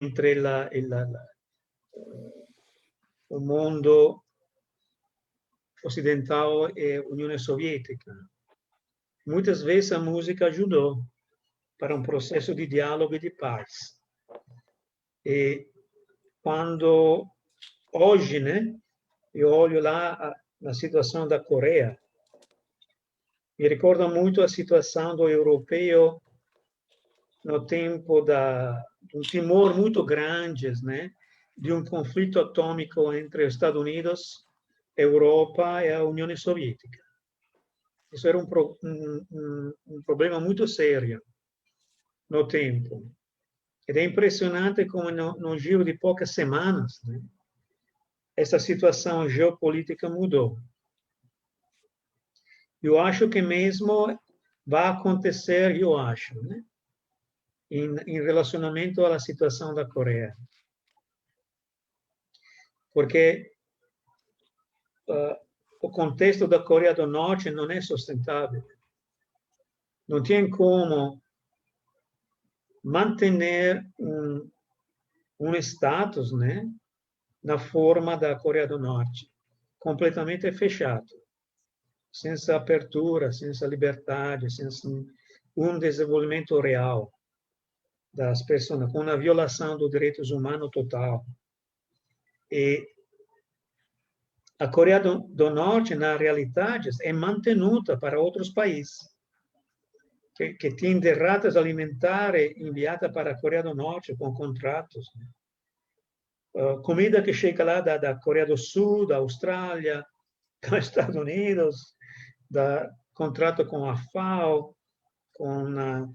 entre o mondo ocidental e a Unione Sovietica. Muitas vezes a música ajudou para um processo de diálogo e de paz. E quando hoje, né, eu olho lá na situação da Coreia, me recorda muito a situação do europeu no tempo de um temor muito grande, né, de um conflito atômico entre os Estados Unidos, Europa e a União Soviética. Isso era um problema muito sério no tempo. Ed é impressionante como, no giro de poucas semanas, né, essa situação geopolítica mudou. Eu acho que mesmo vai acontecer, eu acho, né, em relacionamento à situação da Coreia. Porque o contexto da Coreia do Norte não é sustentável. Não tem como manter um status, né, na forma da Coreia do Norte, completamente fechado, sem essa abertura, sem essa liberdade, sem um desenvolvimento real das pessoas, com uma violação dos direitos humanos total. E a Coreia do Norte, na realidade, é mantenuta para outros países, que tem derratas alimentares enviadas para a Coreia do Norte com contratos. Comida que chega lá da Coreia do Sul, da Austrália, dos Estados Unidos, contrato com a FAO, com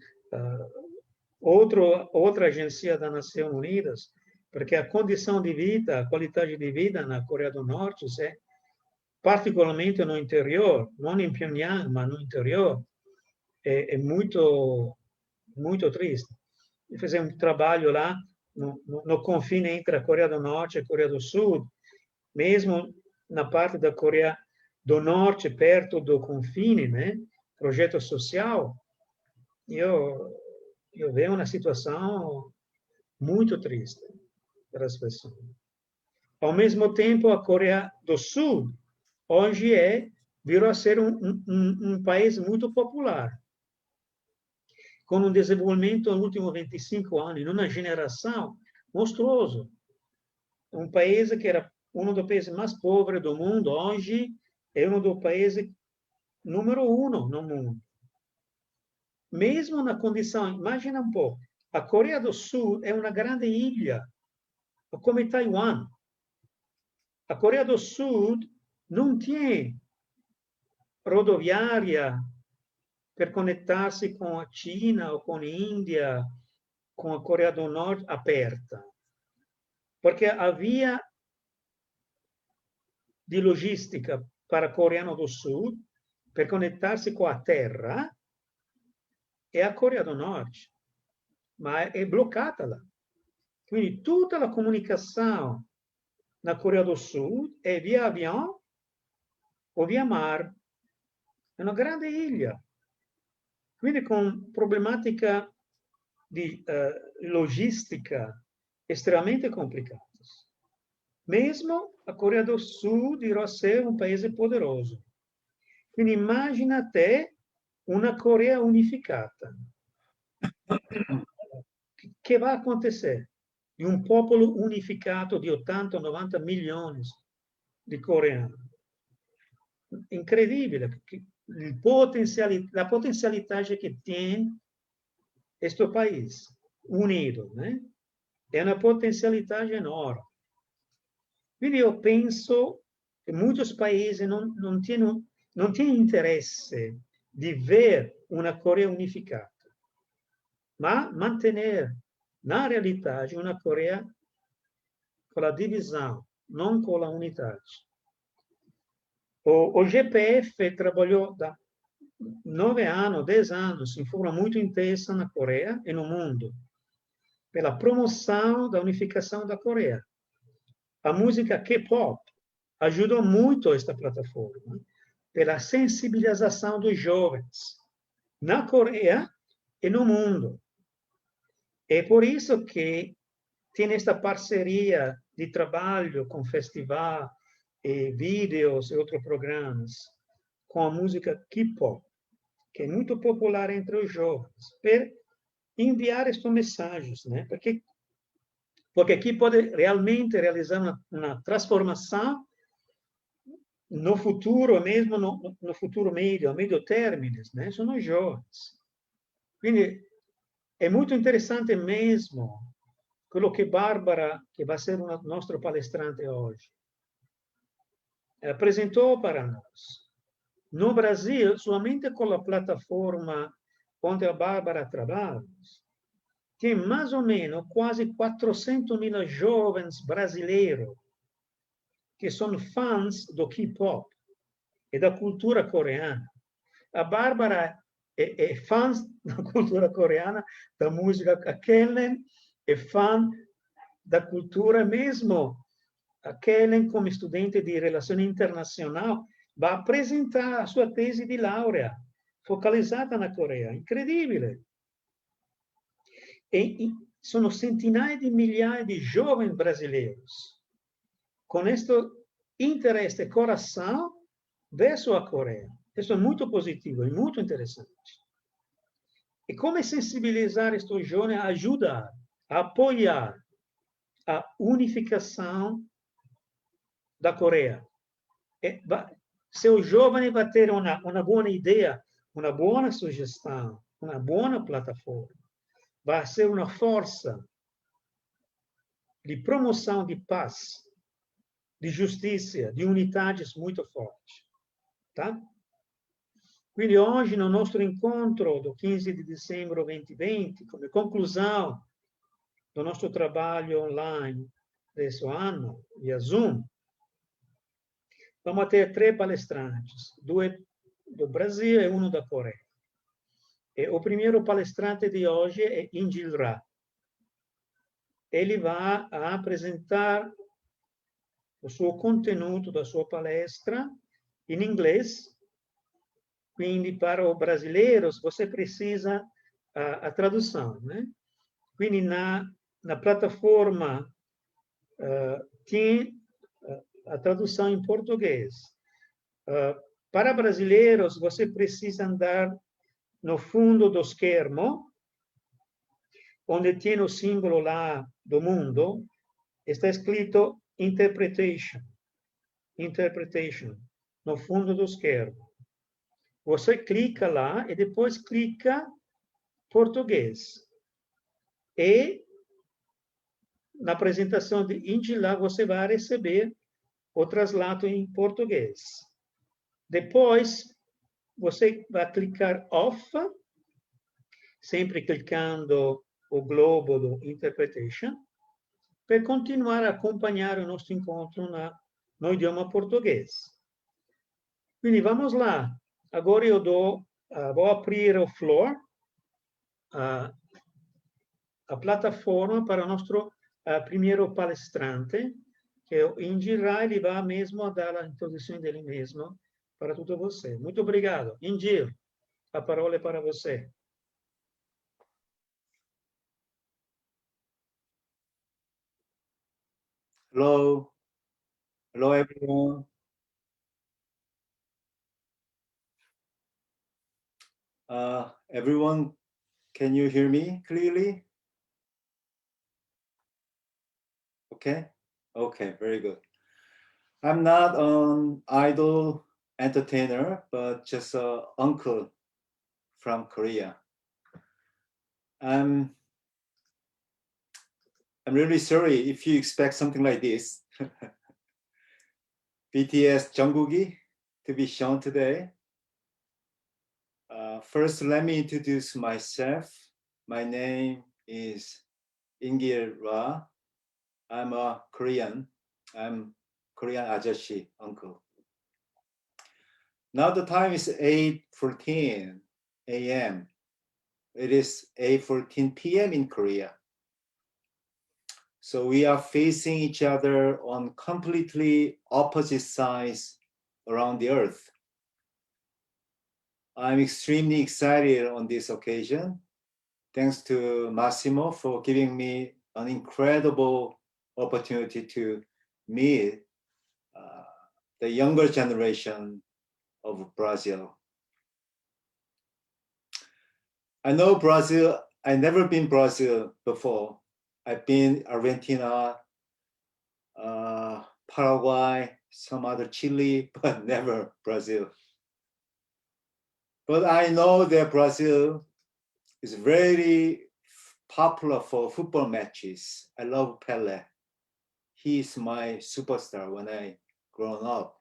outra agência das Nações Unidas, porque a condição de vida, a qualidade de vida na Coreia do Norte, particularmente no interior, não em Pyongyang, mas no interior, é muito, muito triste. Eu fiz um trabalho lá no confine entre a Coreia do Norte e a Coreia do Sul, mesmo na parte da Coreia do Norte, perto do confine, né, projeto social, eu vejo uma situação muito triste para as pessoas. Ao mesmo tempo, a Coreia do Sul hoje virou a ser um país muito popular, com um desenvolvimento nos últimos 25 anos, em uma geração monstruoso. Um país que era um dos países mais pobres do mundo, hoje é um dos países número 1 no mundo. Mesmo na condição, imagina um pouco, a Coreia do Sul é uma grande ilha, como Taiwan. A Coreia do Sul não tem rodoviária per conectar-se com a China ou com a Índia, com a Coreia do Norte aperta. Porque a via de logística para coreano do Sul, per conectar-se com a terra, é a Coreia do Norte, mas é bloccata lá. Quindi tutta la comunicação na Coreia do Sul é via avião ou via mar. É uma grande ilha. Quindi com problemática de logística extremamente complicadas. Mesmo a Coreia do Sul dirá ser um país poderoso. Quindi imagina até uma Coreia unificada. Que vai acontecer? De um povo unificado de 80, 90 milhões de coreanos. Incredibile, a potencialidade que tem este país unido, né? É uma potencialidade enorme. Quindi eu penso que muitos países não têm interesse de ver uma Coreia unificada, mas manter, na realidade, uma Coreia com a divisão, não com a unidade. O GPF trabalhou 9 anos, 10 anos, em forma muito intensa na Coreia e no mundo, pela promoção da unificação da Coreia. A música K-pop ajudou muito esta plataforma, pela sensibilização dos jovens na Coreia e no mundo. É por isso que tem esta parceria de trabalho com festival, e vídeos e outros programas, com a música K-pop, que é muito popular entre os jovens, para enviar estas mensagens, né? Porque aqui pode realmente realizar uma transformação no futuro, mesmo no futuro médio, a medio termine, né? Sono os jovens. Quindi è molto interessante mesmo quello che Barbara, che va a essere una nostra palestrante oggi, apresentou para nós. No Brasil, somente com a plataforma onde a Bárbara trabalha, tem mais ou menos quase 400.000 jovens brasileiros que são fãs do K-pop e da cultura coreana. A Bárbara é fã da cultura coreana, da música Kellen, é fã da cultura mesmo. A Kellen, como estudante de relação internacional, vai apresentar a sua tese de laurea, focalizada na Coreia. Incredibile. E sono centinaia di migliaia di jovens brasileiros com este interesse e coração verso a Coreia. Isso é muito positivo e muito interessante. E como sensibilizar estes jovens a ajudar, a apoiar a unificação da Coreia? Se o jovem vai ter uma boa ideia, uma boa sugestão, uma boa plataforma, vai ser uma força de promoção de paz, de justiça, de unidades muito forte. Tá? Quindi oggi, no nostro incontro do 15 di dicembre 2020, come conclusão do nostro trabalho online desse ano, via Zoom, vamos ter 3 palestrantes, 2 do Brasil e 1 da Coreia. E o primeiro palestrante de hoje é Injil Ra. Ele vai apresentar o suo contenuto da sua palestra em inglês. Quindi, para os brasileiros, você precisa a tradução, né? Quindi, na plataforma, tem a tradução em português. Para brasileiros, você precisa andar no fundo do schermo, onde tem o símbolo lá do mundo, está escrito Interpretation. Interpretation, no fundo do schermo. Você clica lá e depois clica português. E na apresentação de Injil lá você vai receber o traslado em português. Depois você vai clicar off, sempre clicando o globo do Interpretation, para continuar a acompanhar o nosso encontro no idioma português. Quindi vamos lá. Agora eu vou abrir o floor, a plataforma para o nosso primeiro palestrante, que é o Injil Ra. Ele vai mesmo a dar a introdução dele mesmo para todos vocês. Muito obrigado. Injil, a palavra é para você. Hello. Hello, everyone. Everyone, can you hear me clearly? Okay. Okay, very good. I'm not an idol entertainer, but just an uncle from Korea. I'm really sorry if you expect something like this. BTS Jungkook to be shown today. First, let me introduce myself. My name is Injil Ra. I'm a Korean. I'm Korean ajashi, uncle. Now the time is 8:14 a.m. It is 8:14 p.m. in Korea. So we are facing each other on completely opposite sides around the earth. I'm extremely excited on this occasion. Thanks to Massimo for giving me an incredible opportunity to meet the younger generation of Brazil. I know Brazil, I've never been Brazil before. I've been Argentina, Paraguay, some other Chile, but never Brazil. But I know that Brazil is very popular for football matches. I love Pelé. He's my superstar when I grown up.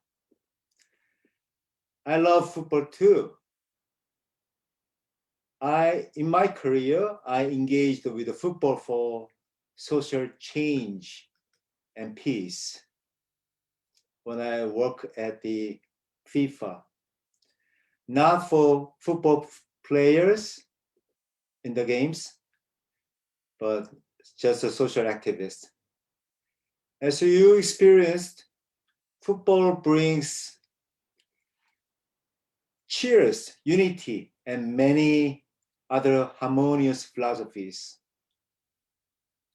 I love football too. In my career, I engaged with the football for social change and peace when I work at the FIFA. Not for football players in the games, but just a social activist. As you experienced, football brings cheers, unity, and many other harmonious philosophies.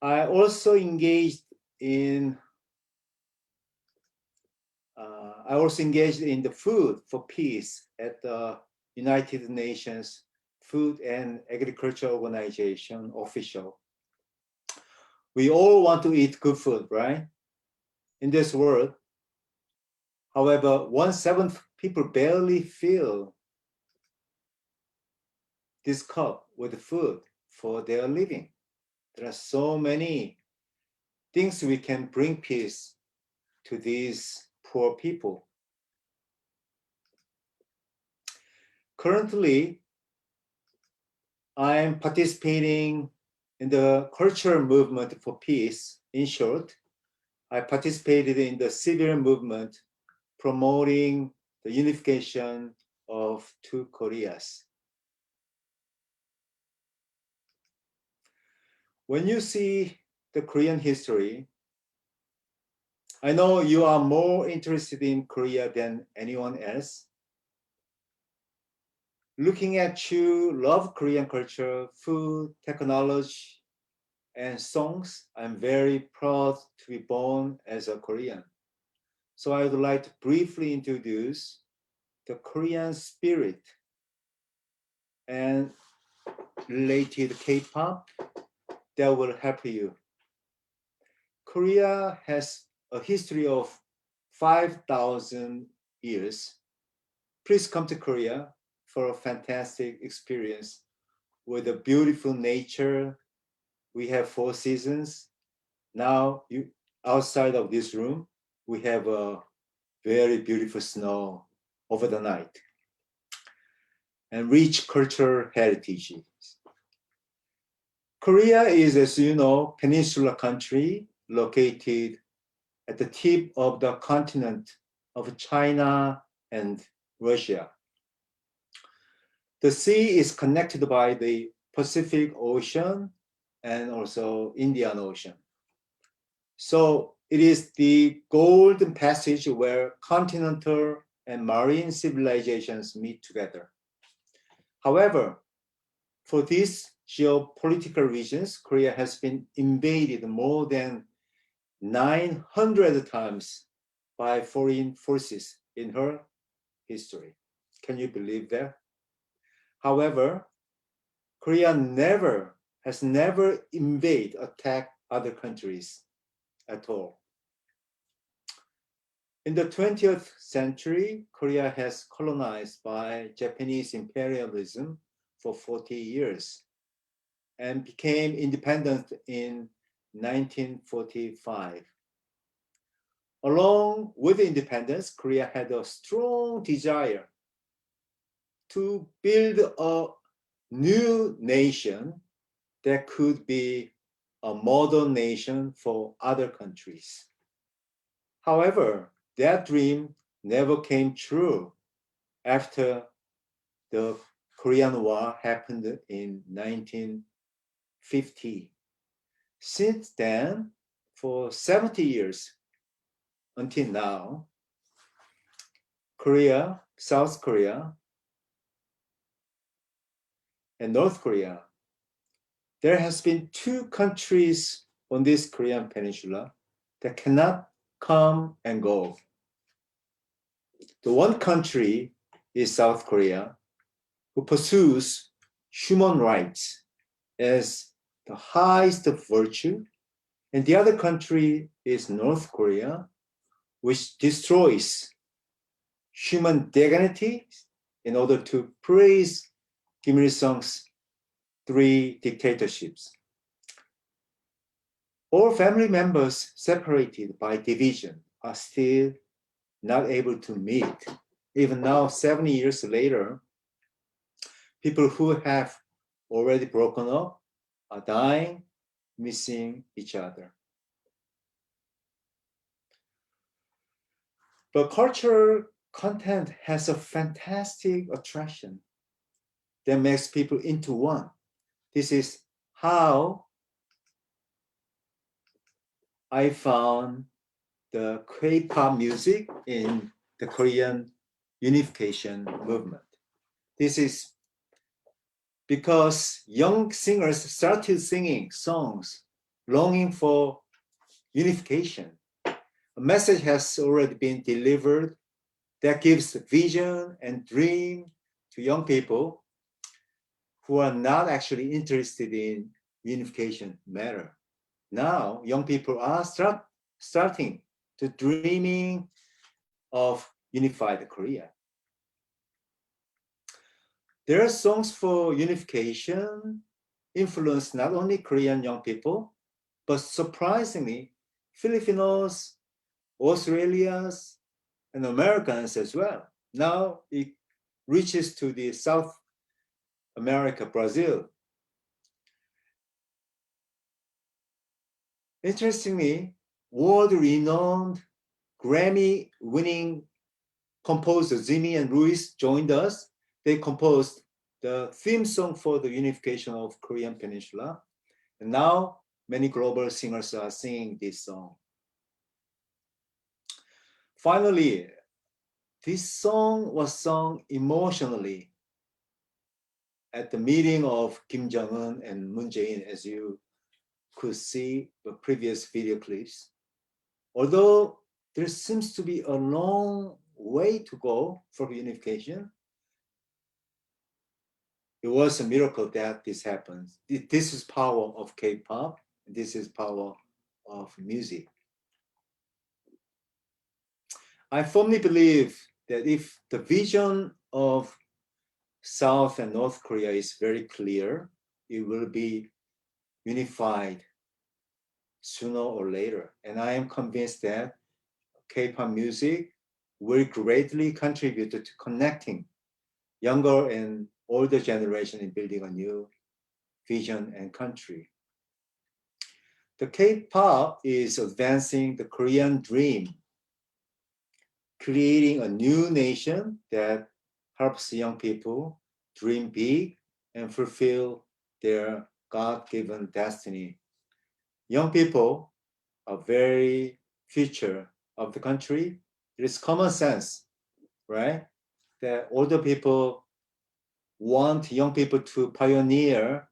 I also engaged in the food for peace at the United Nations Food and Agriculture Organization official. We all want to eat good food, right? In this world. However, 1/7 people barely fill this cup with food for their living. There are so many things we can bring peace to these poor people. Currently, I'm participating in the cultural movement for peace. In short, I participated in the civil movement promoting the unification of two Koreas. When you see the Korean history, I know you are more interested in Korea than anyone else. Looking at you, love Korean culture, food, technology, and songs, I'm very proud to be born as a Korean. So I would like to briefly introduce the Korean spirit and related K-pop that will help you. Korea has a history of 5,000 years. Please come to Korea for a fantastic experience with a beautiful nature. We have 4 seasons. Now, outside of this room, we have a very beautiful snow over the night and rich cultural heritage. Korea is, as you know, peninsular country located at the tip of the continent of China and Russia. The sea is connected by the Pacific Ocean and also Indian Ocean. So it is the golden passage where continental and marine civilizations meet together. However, for these geopolitical reasons, Korea has been invaded more than 900 times by foreign forces in her history. Can you believe that? However, Korea has never invaded, attacked other countries at all. In the 20th century, Korea has colonized by Japanese imperialism for 40 years and became independent in 1945. Along with independence, Korea had a strong desire to build a new nation that could be a model nation for other countries. However, that dream never came true after the Korean War happened in 1950. Since then, for 70 years until now, Korea, South Korea, and North Korea, there has been 2 countries on this Korean peninsula that cannot come and go. The one country is South Korea, who pursues human rights as the highest of virtue, and the other country is North Korea, which destroys human dignity in order to praise Kim Il-sung's 3 dictatorships. All family members separated by division are still not able to meet. Even now, 70 years later, people who have already broken up are dying, missing each other. But cultural content has a fantastic attraction that makes people into one. This is how I found the K-pop music in the Korean unification movement. This is because young singers started singing songs longing for unification. A message has already been delivered that gives vision and dream to young people who are not actually interested in unification matter. Now, young people are starting to dreaming of unified Korea. Their songs for unification influence not only Korean young people, but surprisingly, Filipinos, Australians, and Americans as well. Now it reaches to the South America, Brazil. Interestingly, world-renowned Grammy-winning composer Jimmy and Luis joined us. They composed the theme song for the unification of Korean Peninsula. And now many global singers are singing this song. Finally, this song was sung emotionally at the meeting of Kim Jong-un and Moon Jae-in, as you could see the previous video clips. Although there seems to be a long way to go for unification, it was a miracle that this happens. This is power of K-pop. This is power of music. I firmly believe that if the vision of South and North Korea is very clear, it will be unified sooner or later. And I am convinced that K-pop music will greatly contribute to connecting younger and older generation in building a new vision and country. The K-pop is advancing the Korean dream, creating a new nation that helps young people dream big and fulfill their God-given destiny. Young people are very future of the country. It is common sense, right? That older people want young people to pioneer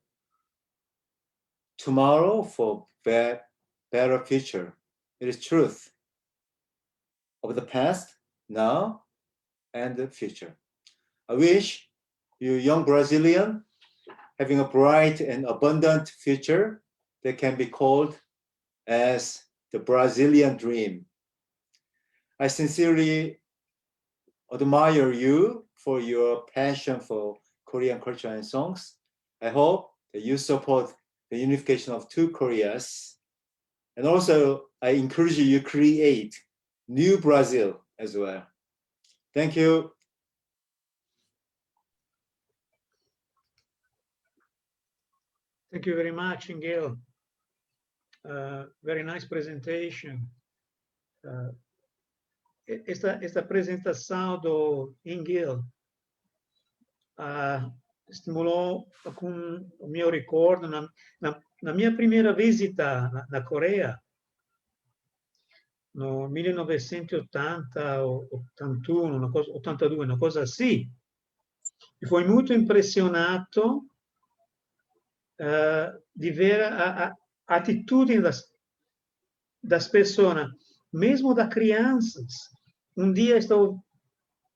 tomorrow for better future. It is truth of the past, now, and the future. I wish you young Brazilian having a bright and abundant future that can be called as the Brazilian dream. I sincerely admire you for your passion for Korean culture and songs. I hope that you support the unification of 2 Koreas. And also, I encourage you to create new Brazil as well. Thank you. Thank you very much, Ingil. Very nice presentation. Esta apresentação do Ingil estimulou com o meu recordo na minha primeira visita na Coreia, no 1980, 81, 82, uma coisa assim. E fui muito impressionato di ver atitude das pessoas, mesmo das crianças. Um dia estou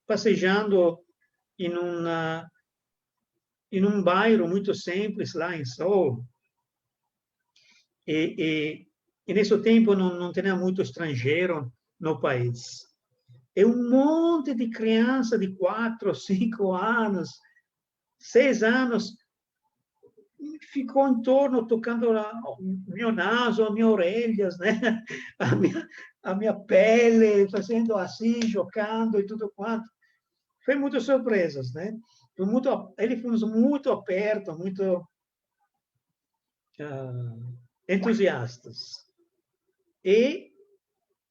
passejando em um bairro muito simples lá em Seul, e nesse tempo não tinha muito estrangeiro no país. E um monte de criança de 4, 5 anos, 6 anos, ficou em torno, tocando o meu naso, as minhas orelhas, né? a minha pele, fazendo assim, jogando e tudo quanto. Foi muito surpresas, né? Eles fomos muito perto, muito entusiastas. E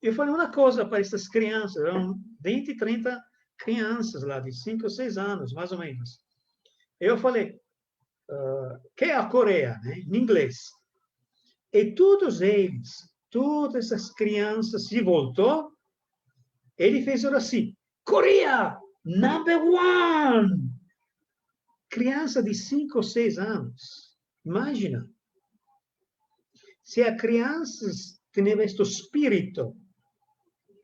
eu falei uma coisa para essas crianças, eram 20, 30 crianças lá, de 5 ou 6 anos, mais ou menos. Eu falei, que é a Coreia, né? Em inglês. E todos eles, todas essas crianças, se voltou, ele fez assim, Coreia, number one! Criança de 5 ou 6 anos. Imagina. Se a criança tem este espírito,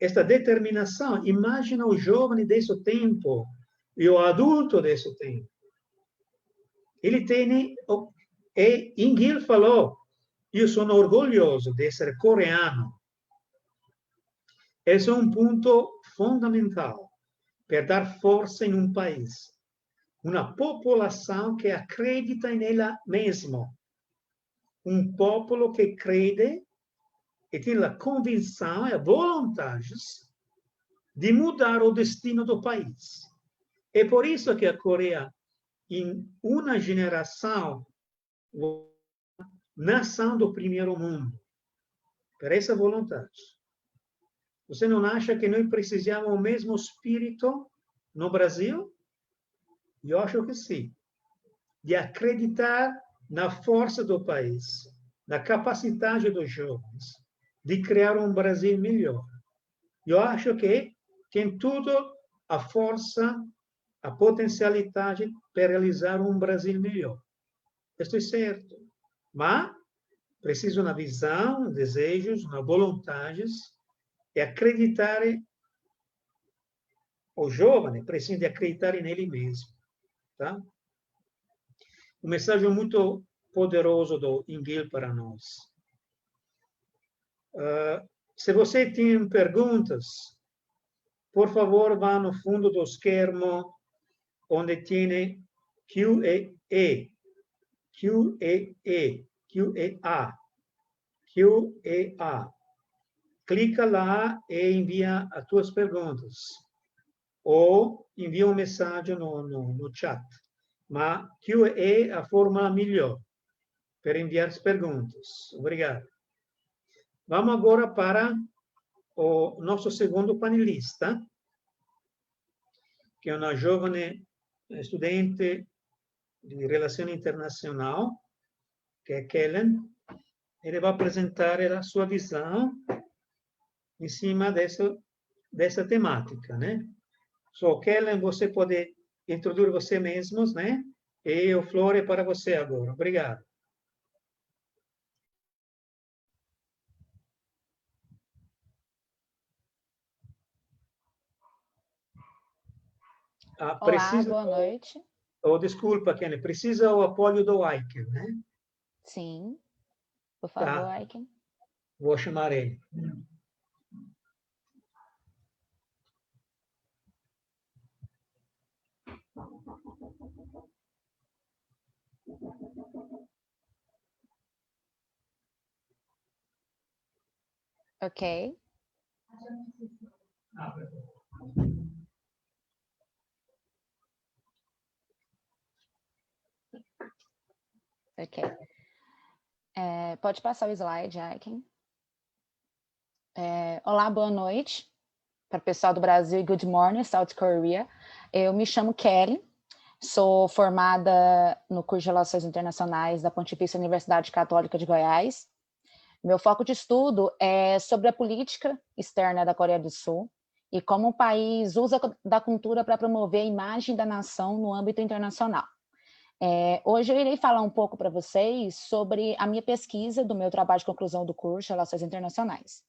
esta determinação, imagina o jovem desse tempo e o adulto desse tempo. Ele tem, e Ingil falou, eu sou orgulhoso de ser coreano. Esse é um ponto fundamental para dar força em um país. Uma população que acredita nela mesma. Um povo que crede e tem a convicção e a vontade de mudar o destino do país. É por isso que a Coreia, em uma geração, nação do primeiro mundo, por essa vontade. Você não acha que nós precisamos do mesmo espírito no Brasil? Eu acho que sim. De acreditar na força do país, na capacidade dos jovens, de criar um Brasil melhor. Eu acho que tem tudo a força, a potencialidade para realizar um Brasil melhor. Estou certo. Mas preciso uma visão, desejos, uma vontades e acreditar. O jovem precisa de acreditar nele mesmo. Tá? Um mensagem muito poderoso do Ingil para nós. Se você tem perguntas, por favor, vá no fundo do esquermo, onde tem QA. Clica lá e envia as tuas perguntas. Ou envia uma mensagem no chat. Mas QA é a forma melhor para enviar as perguntas. Obrigado. Vamos agora para o nosso segundo panelista, que é uma jovem estudante de Relação Internacional, que é Kellen. Ele vai apresentar a sua visão em cima dessa temática, né? Kellen, você pode introduzir você mesmos, né? E o floor é para você agora. Obrigado. Olá, boa noite. Desculpa, Kelly, precisa o apoio do Aiken, né? Sim, por favor, tá. Aiken. Vou chamar ele. Ok. Ok. Pode passar o slide, Aiken. Olá, boa noite para o pessoal do Brasil e good morning, South Korea. Eu me chamo Kelly, sou formada no curso de Relações Internacionais da Pontifícia Universidade Católica de Goiás. Meu foco de estudo é sobre a política externa da Coreia do Sul e como o país usa da cultura para promover a imagem da nação no âmbito internacional. Hoje eu irei falar um pouco para vocês sobre a minha pesquisa do meu trabalho de conclusão do curso Relações Internacionais.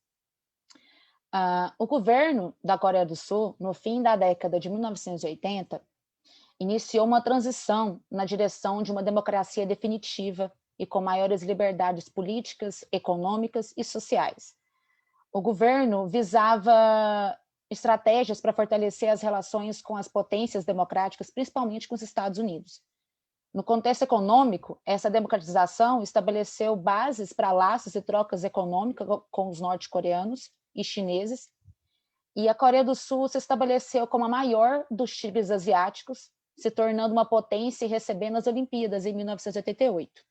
O governo da Coreia do Sul, no fim da década de 1980, iniciou uma transição na direção de uma democracia definitiva e com maiores liberdades políticas, econômicas e sociais. O governo visava estratégias para fortalecer as relações com as potências democráticas, principalmente com os Estados Unidos. No contexto econômico, essa democratização estabeleceu bases para laços e trocas econômicas com os norte-coreanos e chineses, e a Coreia do Sul se estabeleceu como a maior dos tigres asiáticos, se tornando uma potência e recebendo as Olimpíadas em 1988.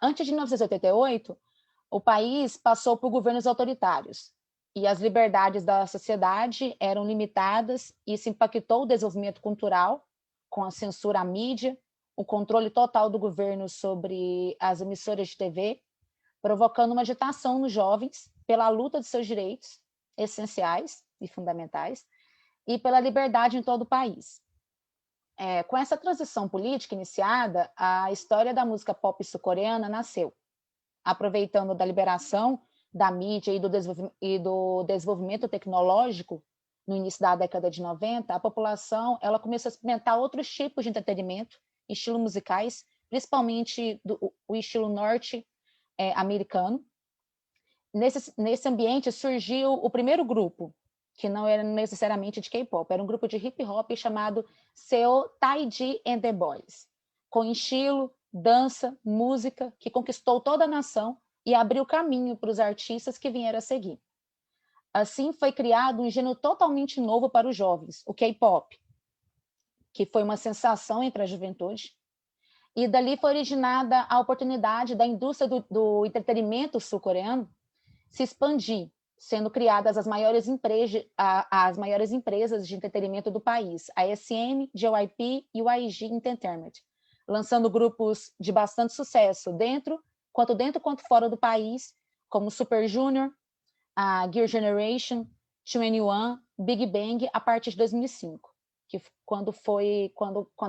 Antes de 1988, o país passou por governos autoritários, e as liberdades da sociedade eram limitadas, e isso impactou o desenvolvimento cultural, com a censura à mídia, o controle total do governo sobre as emissoras de TV, provocando uma agitação nos jovens pela luta de seus direitos essenciais e fundamentais e pela liberdade em todo o país. Com essa transição política iniciada, a história da música pop sul-coreana nasceu, aproveitando da liberação da mídia e do desenvolvimento tecnológico. No início da década de 90, a população ela começou a experimentar outros tipos de entretenimento, estilos musicais, principalmente o estilo norte-americano. Nesse ambiente surgiu o primeiro grupo, que não era necessariamente de K-pop, era um grupo de hip-hop chamado Seo Taiji and the Boys, com estilo, dança, música, que conquistou toda a nação e abriu caminho para os artistas que vieram a seguir. Assim, foi criado um gênero totalmente novo para os jovens, o K-pop, que foi uma sensação entre a juventude. E dali foi originada a oportunidade da indústria do entretenimento sul-coreano se expandir, sendo criadas as maiores empresas de entretenimento do país, a SM, JYP e o IG Entertainment, lançando grupos de bastante sucesso tanto quanto fora do país, como Super Junior, a Girl Generation, 2NE1, Big Bang, a partir de 2005, que quando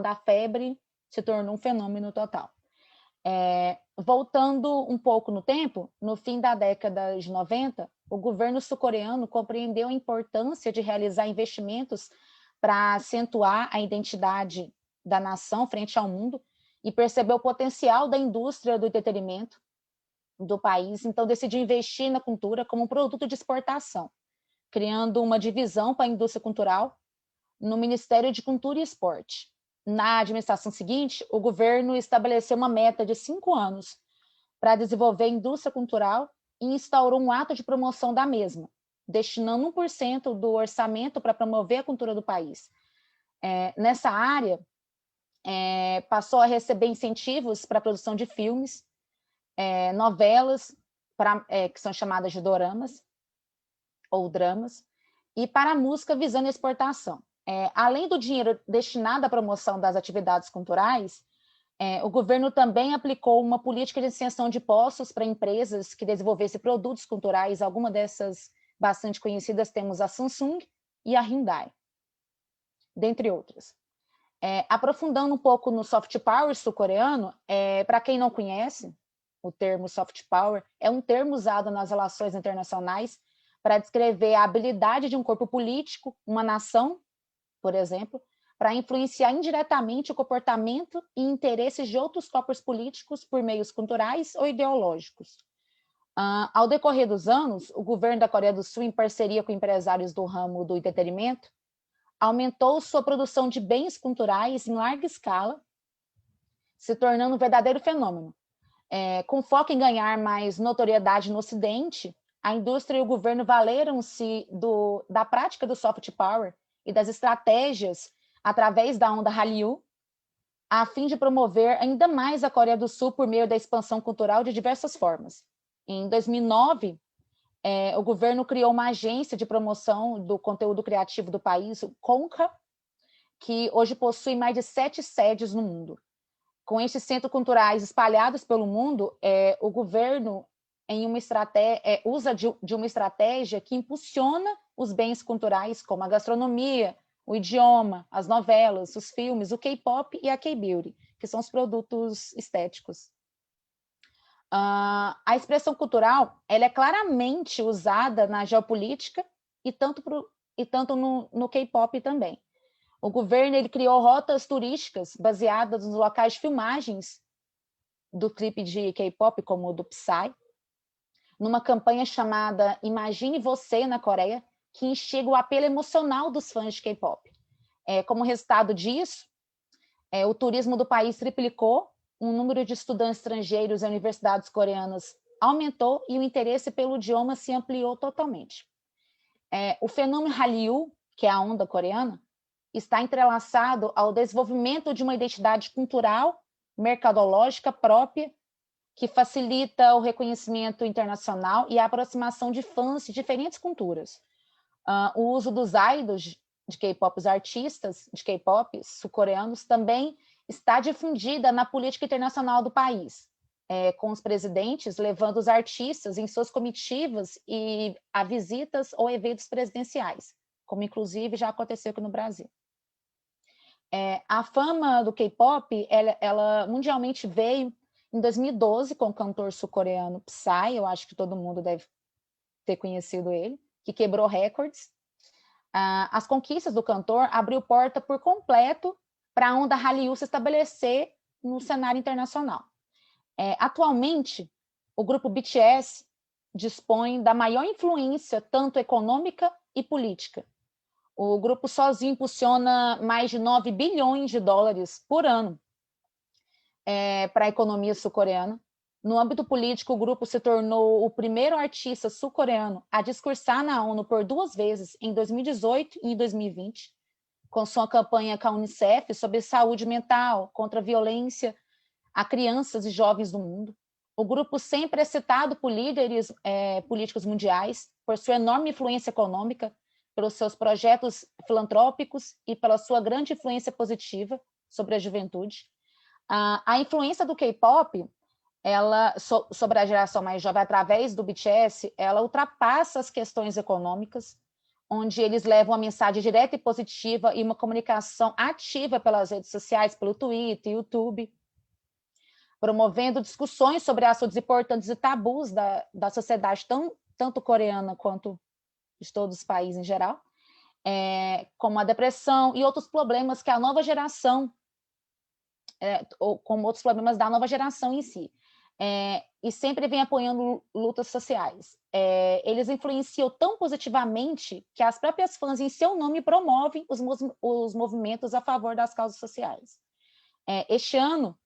a febre se tornou um fenômeno total. Voltando um pouco no tempo, no fim da década de 90, o governo sul-coreano compreendeu a importância de realizar investimentos para acentuar a identidade da nação frente ao mundo e percebeu o potencial da indústria do entretenimento do país, então decidiu investir na cultura como um produto de exportação, criando uma divisão para a indústria cultural no Ministério de Cultura e Esporte. Na administração seguinte, o governo estabeleceu uma meta de 5 anos para desenvolver a indústria cultural e instaurou um ato de promoção da mesma, destinando 1% do orçamento para promover a cultura do país. Nessa área, passou a receber incentivos para a produção de filmes, novelas, que são chamadas de doramas, ou dramas, e para a música visando a exportação. Além do dinheiro destinado à promoção das atividades culturais, o governo também aplicou uma política de isenção de impostos para empresas que desenvolvessem produtos culturais. Algumas dessas bastante conhecidas temos a Samsung e a Hyundai, dentre outras. Aprofundando um pouco no soft power sul-coreano, para quem não conhece, o termo soft power é um termo usado nas relações internacionais para descrever a habilidade de um corpo político, uma nação, por exemplo, para influenciar indiretamente o comportamento e interesses de outros corpos políticos por meios culturais ou ideológicos. Ao decorrer dos anos, o governo da Coreia do Sul, em parceria com empresários do ramo do entretenimento, aumentou sua produção de bens culturais em larga escala, se tornando um verdadeiro fenômeno. Com foco em ganhar mais notoriedade no Ocidente, a indústria e o governo valeram-se da prática do soft power e das estratégias através da onda Hallyu, a fim de promover ainda mais a Coreia do Sul por meio da expansão cultural de diversas formas. Em 2009, o governo criou uma agência de promoção do conteúdo criativo do país, o KONCA, que hoje possui mais de 7 sedes no mundo. Com esses centros culturais espalhados pelo mundo, o governo usa de uma estratégia que impulsiona os bens culturais, como a gastronomia, o idioma, as novelas, os filmes, o K-pop e a K-beauty, que são os produtos estéticos. A expressão cultural ela é claramente usada na geopolítica e tanto no K-pop também. O governo ele criou rotas turísticas baseadas nos locais de filmagens do clipe de K-pop, como o do Psy, numa campanha chamada Imagine Você na Coreia, que instiga o apelo emocional dos fãs de K-pop. Como resultado disso, o turismo do país triplicou, o número de estudantes estrangeiros em universidades coreanas aumentou e o interesse pelo idioma se ampliou totalmente. O fenômeno Hallyu, que é a onda coreana, está entrelaçado ao desenvolvimento de uma identidade cultural, mercadológica própria, que facilita o reconhecimento internacional e a aproximação de fãs de diferentes culturas. O uso dos idols de K-pop, os artistas de K-pop sul-coreanos, também está difundida na política internacional do país, com os presidentes levando os artistas em suas comitivas e a visitas ou eventos presidenciais, como inclusive já aconteceu aqui no Brasil. A fama do K-pop, ela mundialmente veio em 2012 com o cantor sul-coreano Psy, eu acho que todo mundo deve ter conhecido ele, que quebrou recordes. As conquistas do cantor abriu porta por completo para a onda Hallyu se estabelecer no cenário internacional. Atualmente, o grupo BTS dispõe da maior influência tanto econômica e política. O grupo sozinho impulsiona mais de 9 bilhões de dólares por ano para a economia sul-coreana. No âmbito político, o grupo se tornou o primeiro artista sul-coreano a discursar na ONU por 2 vezes, em 2018 e em 2020, com sua campanha com a Unicef sobre saúde mental, contra a violência a crianças e jovens do mundo. O grupo sempre é citado por líderes políticos mundiais, por sua enorme influência econômica, pelos seus projetos filantrópicos e pela sua grande influência positiva sobre a juventude. A influência do K-pop sobre a geração mais jovem, através do BTS, ela ultrapassa as questões econômicas, onde eles levam uma mensagem direta e positiva e uma comunicação ativa pelas redes sociais, pelo Twitter, YouTube, promovendo discussões sobre assuntos importantes e tabus da sociedade, tanto coreana quanto de todos os países em geral, como a depressão e outros problemas que a nova geração, ou como outros problemas da nova geração em si. E sempre vem apoiando lutas sociais. Eles influenciam tão positivamente que as próprias fãs, em seu nome, promovem os movimentos a favor das causas sociais. Este ano,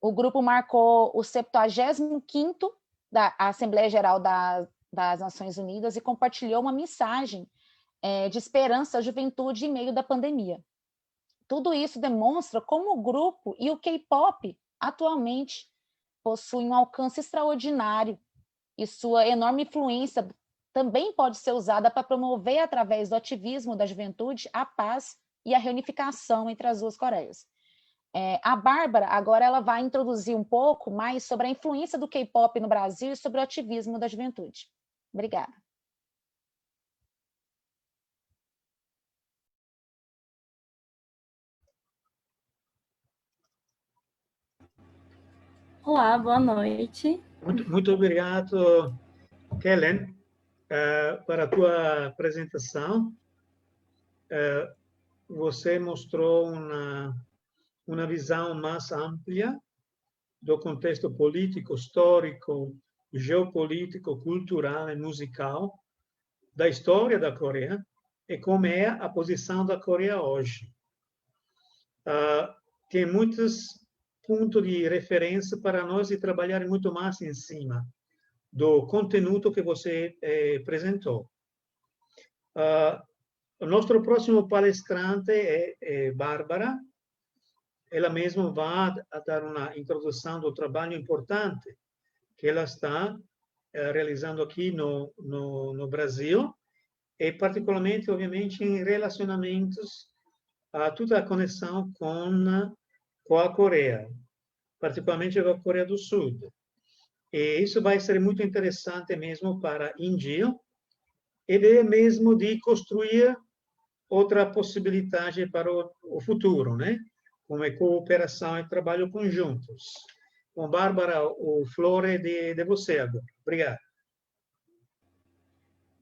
o grupo marcou o 75º da Assembleia Geral das Nações Unidas e compartilhou uma mensagem de esperança à juventude em meio da pandemia. Tudo isso demonstra como o grupo e o K-pop atualmente possuem um alcance extraordinário e sua enorme influência também pode ser usada para promover, através do ativismo da juventude, a paz e a reunificação entre as duas Coreias. A Bárbara, agora, ela vai introduzir um pouco mais sobre a influência do K-pop no Brasil e sobre o ativismo da juventude. Obrigada. Olá, boa noite. Muito obrigado, Kellen, para a tua apresentação. Você mostrou uma visão mais ampla do contexto político, histórico, geopolítico, cultural e musical da história da Coreia e como é a posição da Coreia hoje. Tem muitos pontos de referência para nós e trabalhar muito mais em cima do conteúdo que você apresentou. O nosso próximo palestrante é Bárbara. Ela mesma vai dar uma introdução do trabalho importante que ela está realizando aqui no Brasil, e particularmente, obviamente, em relacionamentos, toda a conexão com a Coreia, particularmente com a Coreia do Sul. E isso vai ser muito interessante mesmo para a Índia, a ideia mesmo de construir outra possibilidade para o futuro, né? Como é cooperação e trabalho conjuntos. Bom, Bárbara, o floor é de você agora. Obrigado.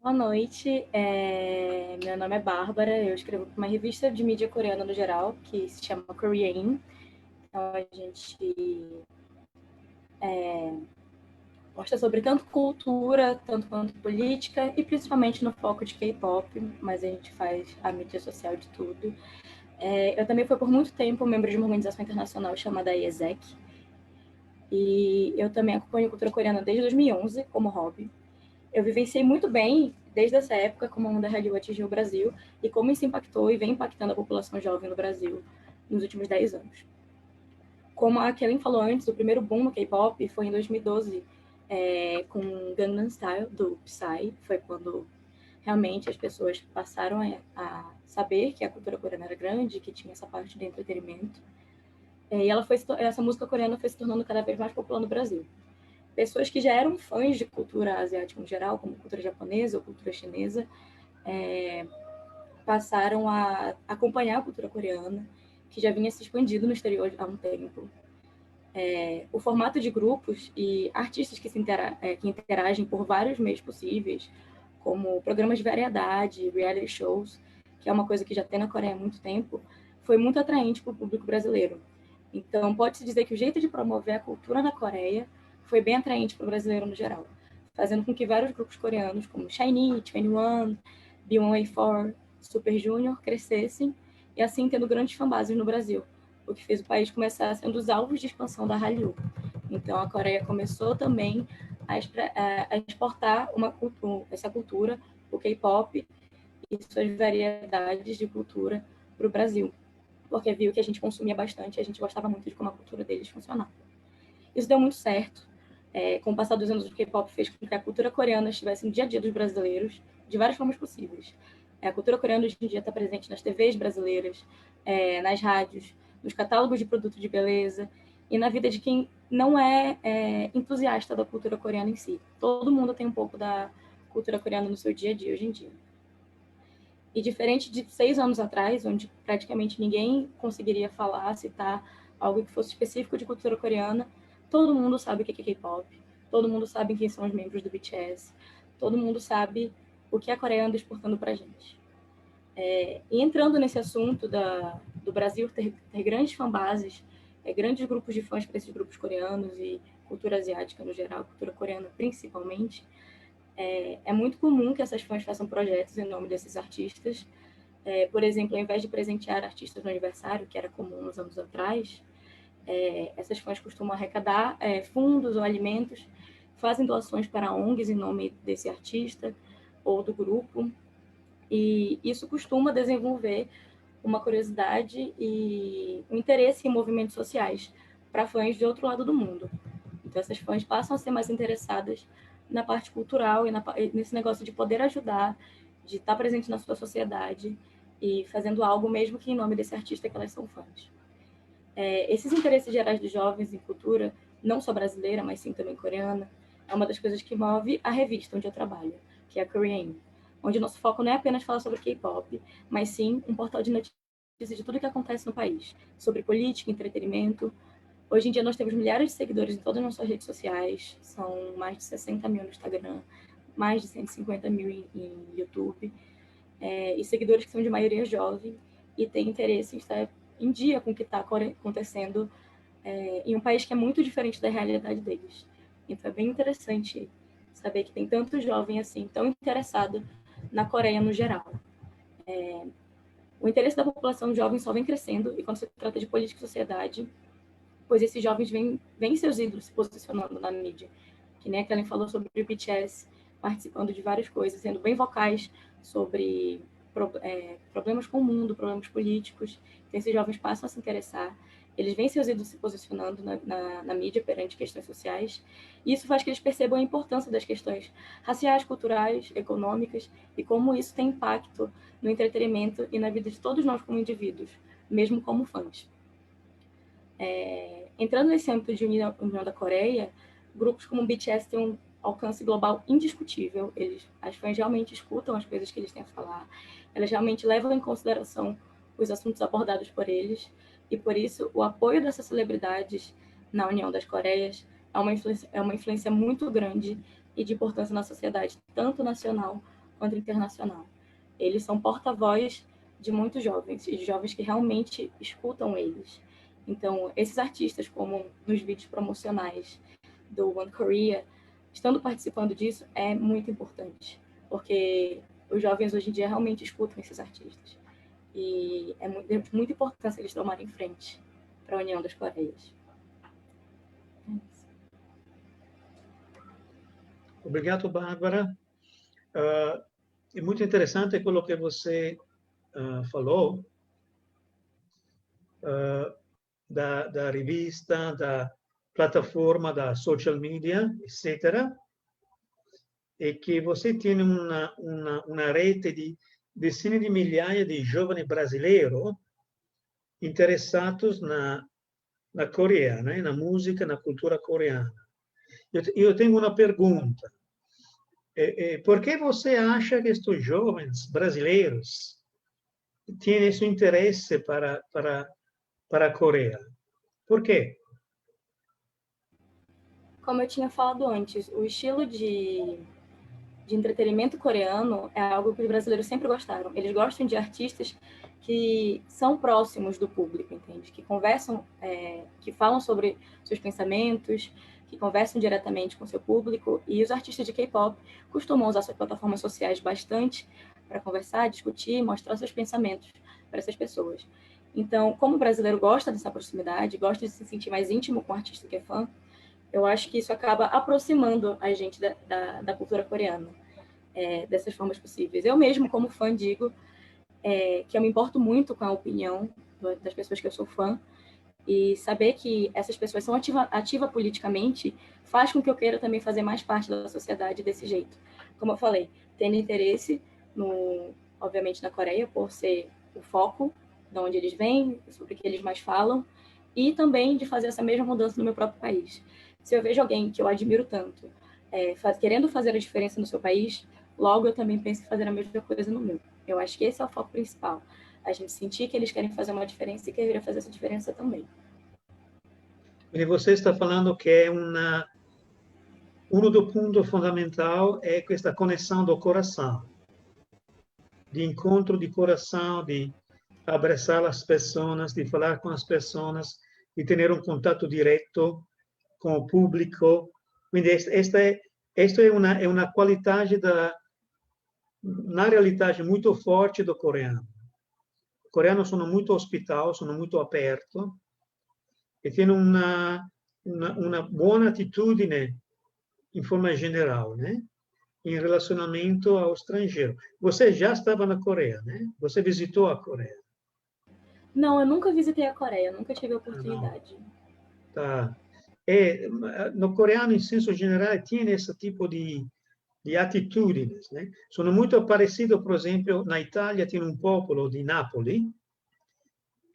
Boa noite, meu nome é Bárbara, eu escrevo para uma revista de mídia coreana no geral, que se chama Korean. Então, a gente posta sobre tanto cultura, tanto quanto política, e principalmente no foco de K-pop, mas a gente faz a mídia social de tudo. Eu também fui por muito tempo membro de uma organização internacional chamada IESEC, e eu também acompanho cultura coreana desde 2011 como hobby. Eu vivenciei muito bem, desde essa época, como a onda Hallyu atingiu o Brasil e como isso impactou e vem impactando a população jovem no Brasil nos últimos 10 anos. Como a Kellen falou antes, o primeiro boom no K-pop foi em 2012, com Gangnam Style, do Psy. Foi quando realmente as pessoas passaram a saber que a cultura coreana era grande, que tinha essa parte do entretenimento. E essa música coreana foi se tornando cada vez mais popular no Brasil. Pessoas que já eram fãs de cultura asiática no geral, como cultura japonesa ou cultura chinesa, passaram a acompanhar a cultura coreana, que já vinha se expandindo no exterior há um tempo. O formato de grupos e artistas que interagem por vários meios possíveis, como programas de variedade, reality shows, que é uma coisa que já tem na Coreia há muito tempo, foi muito atraente para o público brasileiro. Então, pode-se dizer que o jeito de promover a cultura na Coreia foi bem atraente para o brasileiro no geral, fazendo com que vários grupos coreanos, como SHINee, 21, B1A4, Super Junior, crescessem e assim tendo grandes fanbases no Brasil, o que fez o país começar sendo um dos alvos de expansão da Hallyu. Então, a Coreia começou também a exportar essa cultura, o K-pop e suas variedades de cultura para o Brasil, porque viu que a gente consumia bastante e a gente gostava muito de como a cultura deles funcionava. Isso deu muito certo. Com o passar dos anos, o K-pop fez com que a cultura coreana estivesse no dia a dia dos brasileiros de várias formas possíveis. A cultura coreana hoje em dia está presente nas TVs brasileiras, nas rádios, nos catálogos de produto de beleza e na vida de quem não é entusiasta da cultura coreana em si. Todo mundo tem um pouco da cultura coreana no seu dia a dia hoje em dia. E diferente de 6 anos atrás, onde praticamente ninguém conseguiria falar, citar algo que fosse específico de cultura coreana, todo mundo sabe o que é K-pop, todo mundo sabe quem são os membros do BTS, todo mundo sabe o que a Coreia anda exportando para a gente. E entrando nesse assunto do Brasil ter grandes fanbases, grandes grupos de fãs para esses grupos coreanos e cultura asiática no geral, cultura coreana principalmente, é muito comum que essas fãs façam projetos em nome desses artistas. Por exemplo, ao invés de presentear artistas no aniversário, que era comum uns anos atrás, essas fãs costumam arrecadar fundos ou alimentos, fazem doações para ONGs em nome desse artista ou do grupo, e isso costuma desenvolver uma curiosidade e um interesse em movimentos sociais para fãs de outro lado do mundo. Então, essas fãs passam a ser mais interessadas na parte cultural e nesse negócio de poder ajudar, de estar presente na sua sociedade e fazendo algo mesmo que em nome desse artista que elas são fãs. Esses interesses gerais dos jovens em cultura, não só brasileira, mas sim também coreana, é uma das coisas que move a revista onde eu trabalho, que é a Korean, onde nosso foco não é apenas falar sobre K-pop, mas sim um portal de notícias de tudo o que acontece no país, sobre política, entretenimento. Hoje em dia nós temos milhares de seguidores em todas as nossas redes sociais, são mais de 60 mil no Instagram, mais de 150 mil em YouTube, e seguidores que são de maioria jovem e têm interesse em estar em dia com o que está acontecendo em um país que é muito diferente da realidade deles. Então é bem interessante saber que tem tanto jovem assim, tão interessado na Coreia no geral. O interesse da população jovem só vem crescendo, e quando se trata de política e sociedade, pois esses jovens vêm seus ídolos se posicionando na mídia. Que nem a Kellen falou sobre o BTS, participando de várias coisas, sendo bem vocais sobre problemas com o mundo, problemas políticos. Então, esses jovens passam a se interessar, eles veem seus ídolos se posicionando na mídia perante questões sociais, e isso faz que eles percebam a importância das questões raciais, culturais, econômicas, e como isso tem impacto no entretenimento e na vida de todos nós como indivíduos, mesmo como fãs. Entrando nesse âmbito de União da Coreia, grupos como o BTS têm um alcance global indiscutível. As fãs realmente escutam as coisas que eles têm a falar, elas realmente levam em consideração os assuntos abordados por eles, e por isso o apoio dessas celebridades na União das Coreias é uma influência muito grande e de importância na sociedade, tanto nacional quanto internacional. Eles são porta-voz de muitos jovens, e de jovens que realmente escutam eles. Então, esses artistas, como nos vídeos promocionais do One Korea, estando participando disso, é muito importante, porque os jovens hoje em dia realmente escutam esses artistas. E é de muita importância eles tomarem frente para a União das Coreias. Obrigado, Bárbara. É muito interessante aquilo que você falou da revista, da plataforma, da social media, etc. E que você tem uma rete de dezenas de milhares de jovens brasileiros interessados na Coreia, né? Na música, na cultura coreana. Eu tenho uma pergunta. Por que você acha que estes jovens brasileiros têm esse interesse para a Coreia? Por quê? Como eu tinha falado antes, o estilo de entretenimento coreano é algo que os brasileiros sempre gostaram. Eles gostam de artistas que são próximos do público, entende? Que conversam, que falam sobre seus pensamentos, que conversam diretamente com seu público. E os artistas de K-pop costumam usar suas plataformas sociais bastante para conversar, discutir, mostrar seus pensamentos para essas pessoas. Então, como o brasileiro gosta dessa proximidade, gosta de se sentir mais íntimo com o artista que é fã, eu acho que isso acaba aproximando a gente da cultura coreana, dessas formas possíveis. Eu mesmo, como fã, digo que eu me importo muito com a opinião das pessoas que eu sou fã, e saber que essas pessoas são ativas politicamente faz com que eu queira também fazer mais parte da sociedade desse jeito. Como eu falei, tendo interesse, obviamente, na Coreia, por ser o foco de onde eles vêm, sobre o que eles mais falam, e também de fazer essa mesma mudança no meu próprio país. Se eu vejo alguém que eu admiro tanto querendo fazer a diferença no seu país, logo eu também penso em fazer a mesma coisa no meu. Eu acho que esse é o foco principal. A gente sentir que eles querem fazer uma diferença e querer fazer essa diferença também. E você está falando que um dos pontos fundamentais é esta conexão do coração, de encontro de coração, de abraçar as pessoas, de falar com as pessoas, de ter um contato direto com o público. Quindi esta é uma qualidade na realidade muito forte do coreano. Os coreanos são muito hospitais, são muito abertos e têm uma boa atitudine em forma geral, né? Em relacionamento ao estrangeiro. Você já estava na Coreia, né? Você visitou a Coreia? Não, eu nunca visitei a Coreia, nunca tive a oportunidade. Tá. No coreano, em senso geral, tem esse tipo de atitudes, né? Sono muito parecidos, por exemplo, na Itália tem um popolo di Napoli,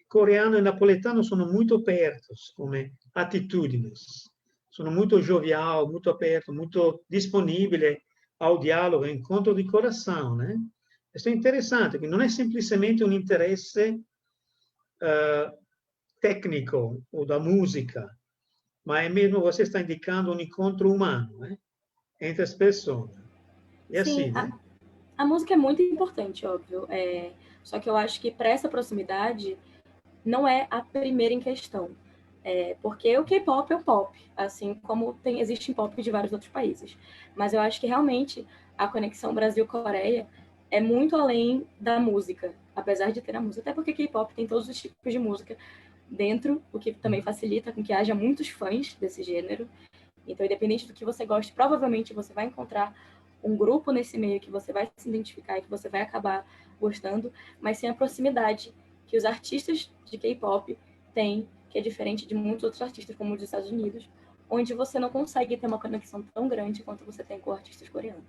coreano e napoletano sono muito abertos come attitudines, sono muito jovial, muito aberto, muito disponibile ao diálogo, ao encontro di coração, né? Isso é interessante, que não é simplesmente um interesse técnico ou da música, mas é mesmo você está indicando um encontro humano, né? Entre as pessoas. E assim, Sim, né? a música é muito importante, óbvio. Só que eu acho que para essa proximidade não é a primeira em questão. Porque o K-pop é o pop, assim como existe pop de vários outros países. Mas eu acho que realmente a conexão Brasil-Coreia é muito além da música, apesar de ter a música. Até porque K-pop tem todos os tipos de música dentro, o que também facilita com que haja muitos fãs desse gênero. Então, independente do que você goste, provavelmente você vai encontrar um grupo nesse meio que você vai se identificar e que você vai acabar gostando, mas sem a proximidade que os artistas de K-pop têm, que é diferente de muitos outros artistas, como os dos Estados Unidos, onde você não consegue ter uma conexão tão grande quanto você tem com artistas coreanos.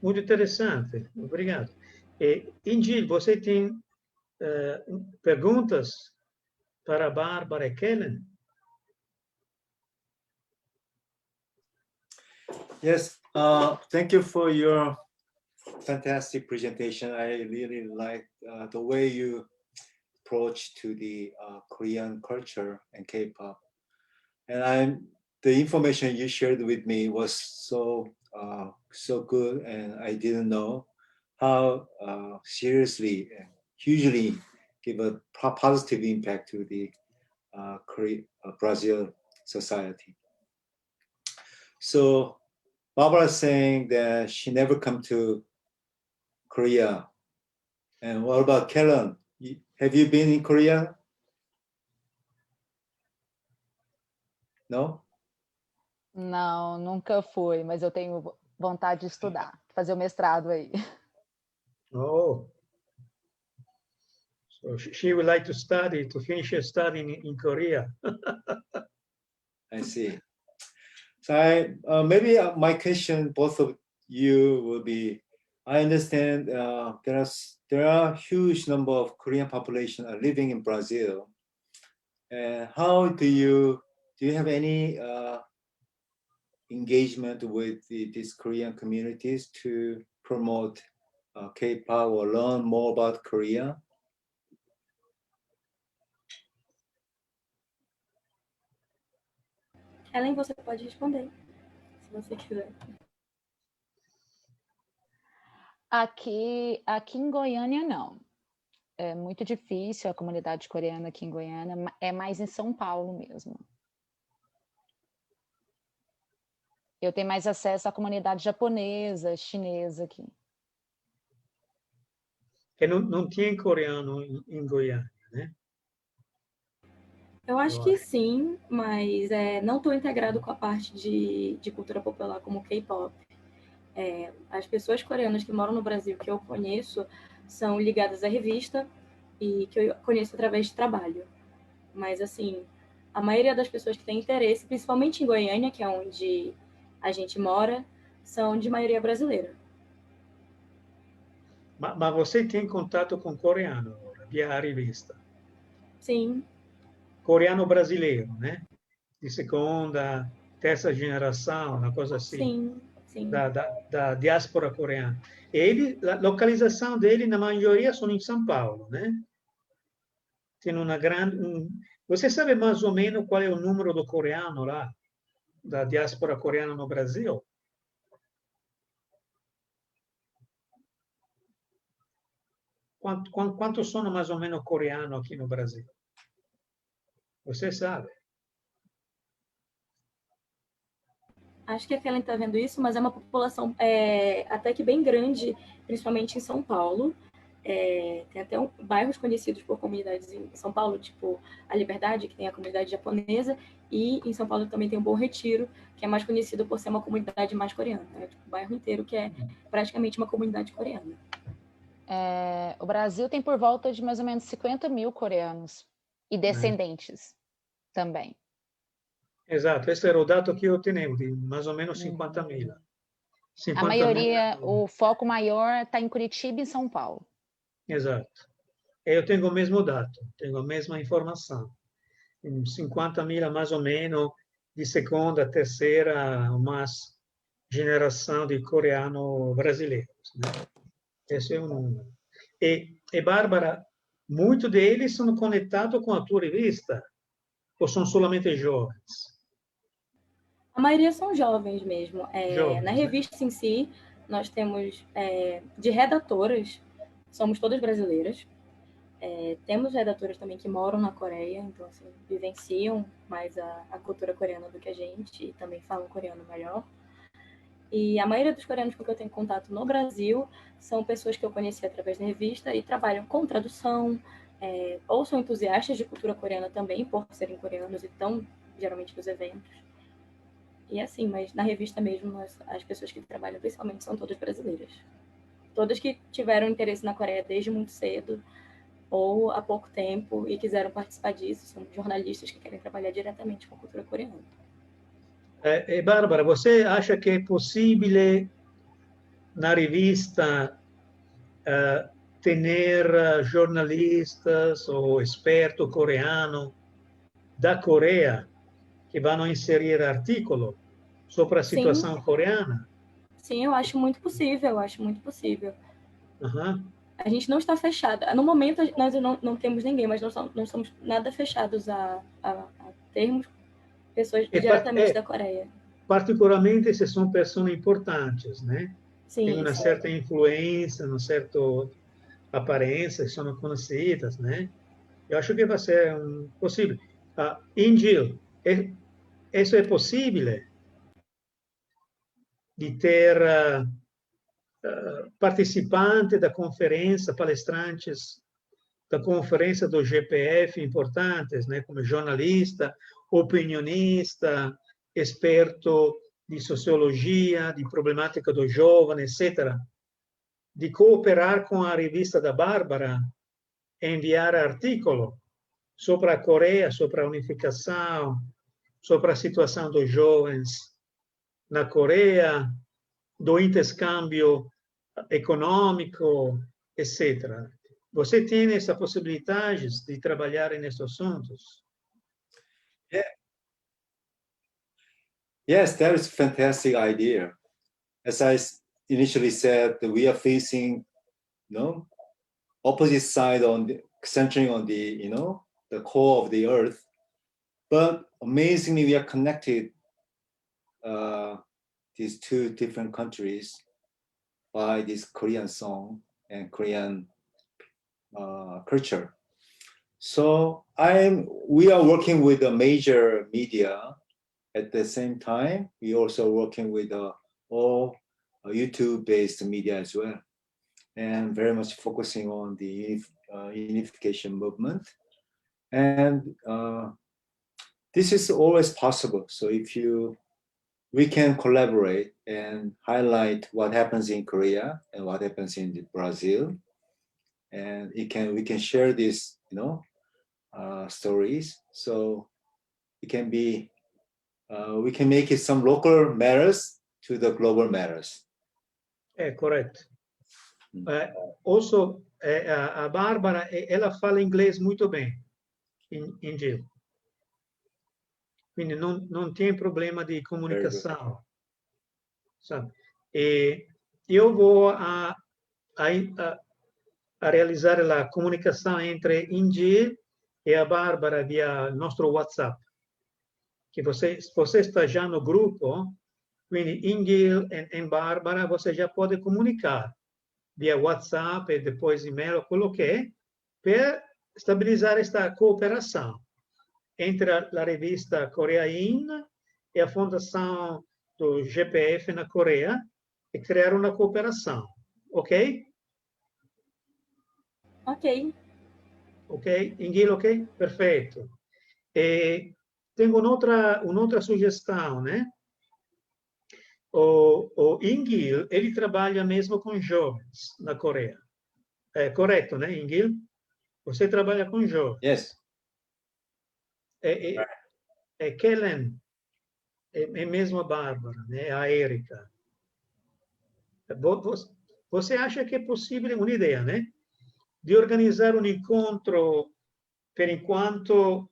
Muito interessante, obrigado. Ingi, você tem perguntas para a Bárbara e Kellen? Yes, thank you for your fantastic presentation. I really like the way you approach to the Korean culture and K-pop. And the information you shared with me was so good, and I didn't know how seriously and hugely give a positive impact to the Brazil society. So Barbara's saying that she never come to Korea. And what about Kellen? Have you been in Korea? No? Não, nunca fui, mas eu tenho vontade de estudar, fazer o mestrado aí. Oh. So she would like to study, to finish her study in Korea. I see. So maybe my question, both of you, will be, I understand there are huge number of Korean population are living in Brazil. And how do you have any engagement with these Korean communities to promote K-pop or learn more about Korea? Ellen, você pode responder, se você quiser. Aqui em Goiânia, não. É muito difícil a comunidade coreana aqui em Goiânia, é mais em São Paulo mesmo. Eu tenho mais acesso à comunidade japonesa, chinesa aqui. Que não tinha coreano em Goiânia, né? Eu acho que sim, mas não estou integrado com a parte de cultura popular como K-pop. As pessoas coreanas que moram no Brasil que eu conheço são ligadas à revista e que eu conheço através de trabalho. Mas, assim, a maioria das pessoas que têm interesse, principalmente em Goiânia, que é onde a gente mora, são de maioria brasileira. Mas você tem contato com coreano agora, via a revista? Sim. Coreano brasileiro, né? De segunda, terceira geração, uma coisa assim. Sim, sim. Da diáspora coreana. A localização dele, na maioria, são em São Paulo, né? Tem uma grande... Você sabe mais ou menos qual é o número do coreano lá, da diáspora coreana no Brasil? Quantos são mais ou menos coreanos aqui no Brasil? Você sabe? Acho que a Kellen está vendo isso, mas é uma população até que bem grande, principalmente em São Paulo. Tem até bairros conhecidos por comunidades em São Paulo, tipo a Liberdade, que tem a comunidade japonesa, e em São Paulo também tem o Bom Retiro, que é mais conhecido por ser uma comunidade mais coreana. Tipo, o bairro inteiro que é praticamente uma comunidade coreana. O Brasil tem por volta de mais ou menos 50 mil coreanos e descendentes também. Exato, esse era o dado que eu tenho, de mais ou menos 50 mil. A maioria, o foco maior está em Curitiba e em São Paulo. Exato. Eu tenho o mesmo dado, tenho a mesma informação. 50 mil, mais ou menos, de segunda, terceira, mais geração de coreanos brasileiros. Né? Esse é o número. E Bárbara, muitos deles são conectados com a tua revista? Ou são somente jovens? A maioria são jovens mesmo. Jovens, na revista em si, nós temos de redatoras, somos todas brasileiras. Temos redatoras também que moram na Coreia, então assim, vivenciam mais a cultura coreana do que a gente e também falam coreano melhor. E a maioria dos coreanos com que eu tenho contato no Brasil são pessoas que eu conheci através da revista e trabalham com tradução, ou são entusiastas de cultura coreana também, por serem coreanos e estão geralmente nos eventos. E assim, mas na revista mesmo, as pessoas que trabalham principalmente são todas brasileiras. Todas que tiveram interesse na Coreia desde muito cedo ou há pouco tempo e quiseram participar disso, são jornalistas que querem trabalhar diretamente com a cultura coreana. Bárbara, você acha que é possível na revista ter jornalistas ou expertos coreanos da Coreia que vão inserir artículos sobre a situação coreana? Sim, eu acho muito possível, eu acho muito possível. Uhum. A gente não está fechada. No momento, nós não temos ninguém, mas não somos nada fechados a termos pessoas diretamente da Coreia. Particularmente se são pessoas importantes, né? Tem Sim, uma sim. certa influência, uma certa aparência, são conhecidas, né? Eu acho que vai ser possível. Ingil, isso é possível de ter participantes da conferência, palestrantes da conferência do GPF importantes, né, como jornalista, opinionista, experto de sociologia, de problemática do jovem, etc., de cooperar com a revista da Bárbara e enviar artículo sobre a Coreia, sobre a unificação, sobre a situação dos jovens na Coreia, do intercâmbio econômico, etc. Você tem essa possibilidade de trabalhar nesses assuntos? Yeah. Yes, that is a fantastic idea. As I initially said, we are facing, opposite side centering on the, the core of the earth. But amazingly, we are connected, these two different countries, by this Korean song and Korean culture. So we are working with a major media. At the same time, we also working with all YouTube-based media as well, and very much focusing on the unification movement. And this is always possible. So we can collaborate and highlight what happens in Korea and what happens in Brazil, and we can share these, stories. So it can be we can make it some local matters to the global matters. Correto. Also, a Bárbara, ela fala inglês muito bem, em Gil. Quindi não tem problema de comunicação, sabe? E eu vou a realizar a comunicação entre Ingil e a Bárbara via nosso WhatsApp. Que você está já no grupo, quindi Ingil e Bárbara, você já pode comunicar via WhatsApp e depois e-mail, quello che è, per stabilizzare questa cooperazione entre a revista Corea In e a fondação do GPF na Coreia e criar uma cooperação. Ok? Ok. Ok? Ingil, ok? Perfeito. E tenho un'altra sugestão, né? O Ingil, ele trabalha mesmo com jovens na Coreia. É correto, né, Ingil? Você trabalha com jovens. Yes. Kellen, é mesmo a Bárbara, né? A Érica. Você acha que é possível, uma ideia, né? De organizar um encontro, por enquanto,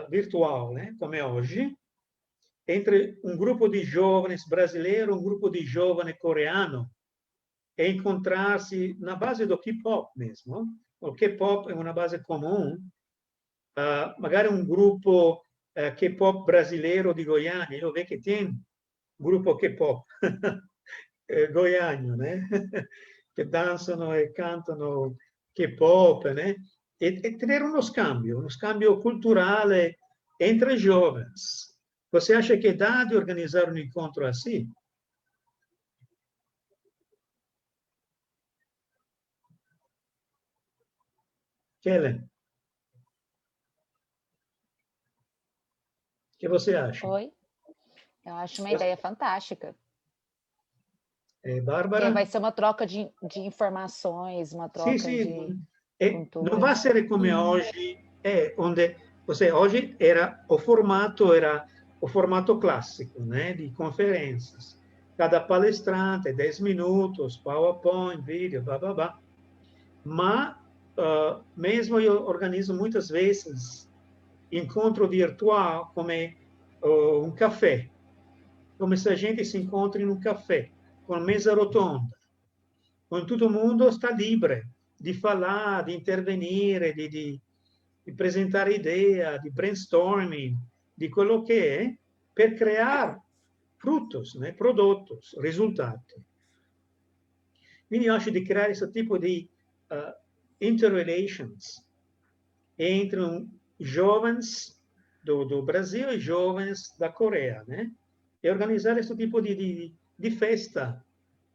virtual, né? Como é hoje, entre um grupo de jovens brasileiros, um grupo de jovens coreanos, e encontrar-se na base do K-pop mesmo. O K-pop é uma base comum. Magari um grupo K-pop brasileiro de Goiânia, eu vejo que tem grupo K-pop goiano, né? Que dançam e cantam K-pop, né? E ter um scambio culturale entre jovens. Você acha que dá de organizar um encontro assim? Kellen, o que você acha? Oi? Eu acho uma ideia fantástica. Bárbara? Porque vai ser uma troca de informações, uma troca de cultura. Não vai ser como é hoje, onde hoje era o formato clássico, né, de conferências. Cada palestrante, 10 minutos, PowerPoint, vídeo, blá, blá, blá. Mas, mesmo eu organizo muitas vezes encontro virtual como um café. como se a gente se encontre num café, com mesa rotonda, onde todo mundo está livre de falar, de intervenir, de apresentar ideia, de brainstorming, de quello che è, per creare frutos, né, produtos, risultati. Quindi io acho di creare questo tipo di interrelations entre jovens do Brasil e jovens da Coreia, né? E organizar questo tipo di festa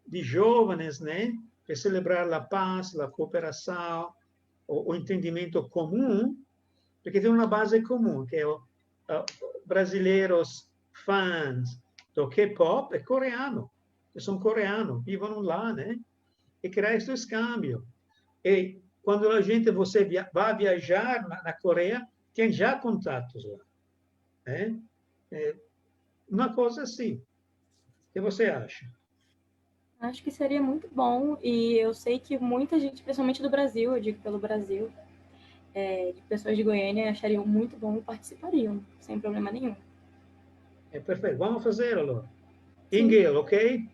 de jovens, né? Per celebrar a paz, a cooperação, o entendimento comum, porque tem uma base comum, que é brasileiros fãs do K-pop e coreano, que são coreanos, vivem lá, né? E criar esse escambio. E quando a gente, você vai viajar na Coreia, tem já contatos lá. Né? É uma coisa assim. O que você acha? Acho que seria muito bom, e eu sei que muita gente, principalmente do Brasil, eu digo pelo Brasil, de pessoas de Goiânia achariam muito bom e participariam, sem problema nenhum. É perfeito. Vamos fazer, Alô. Sim. Ingel, ok?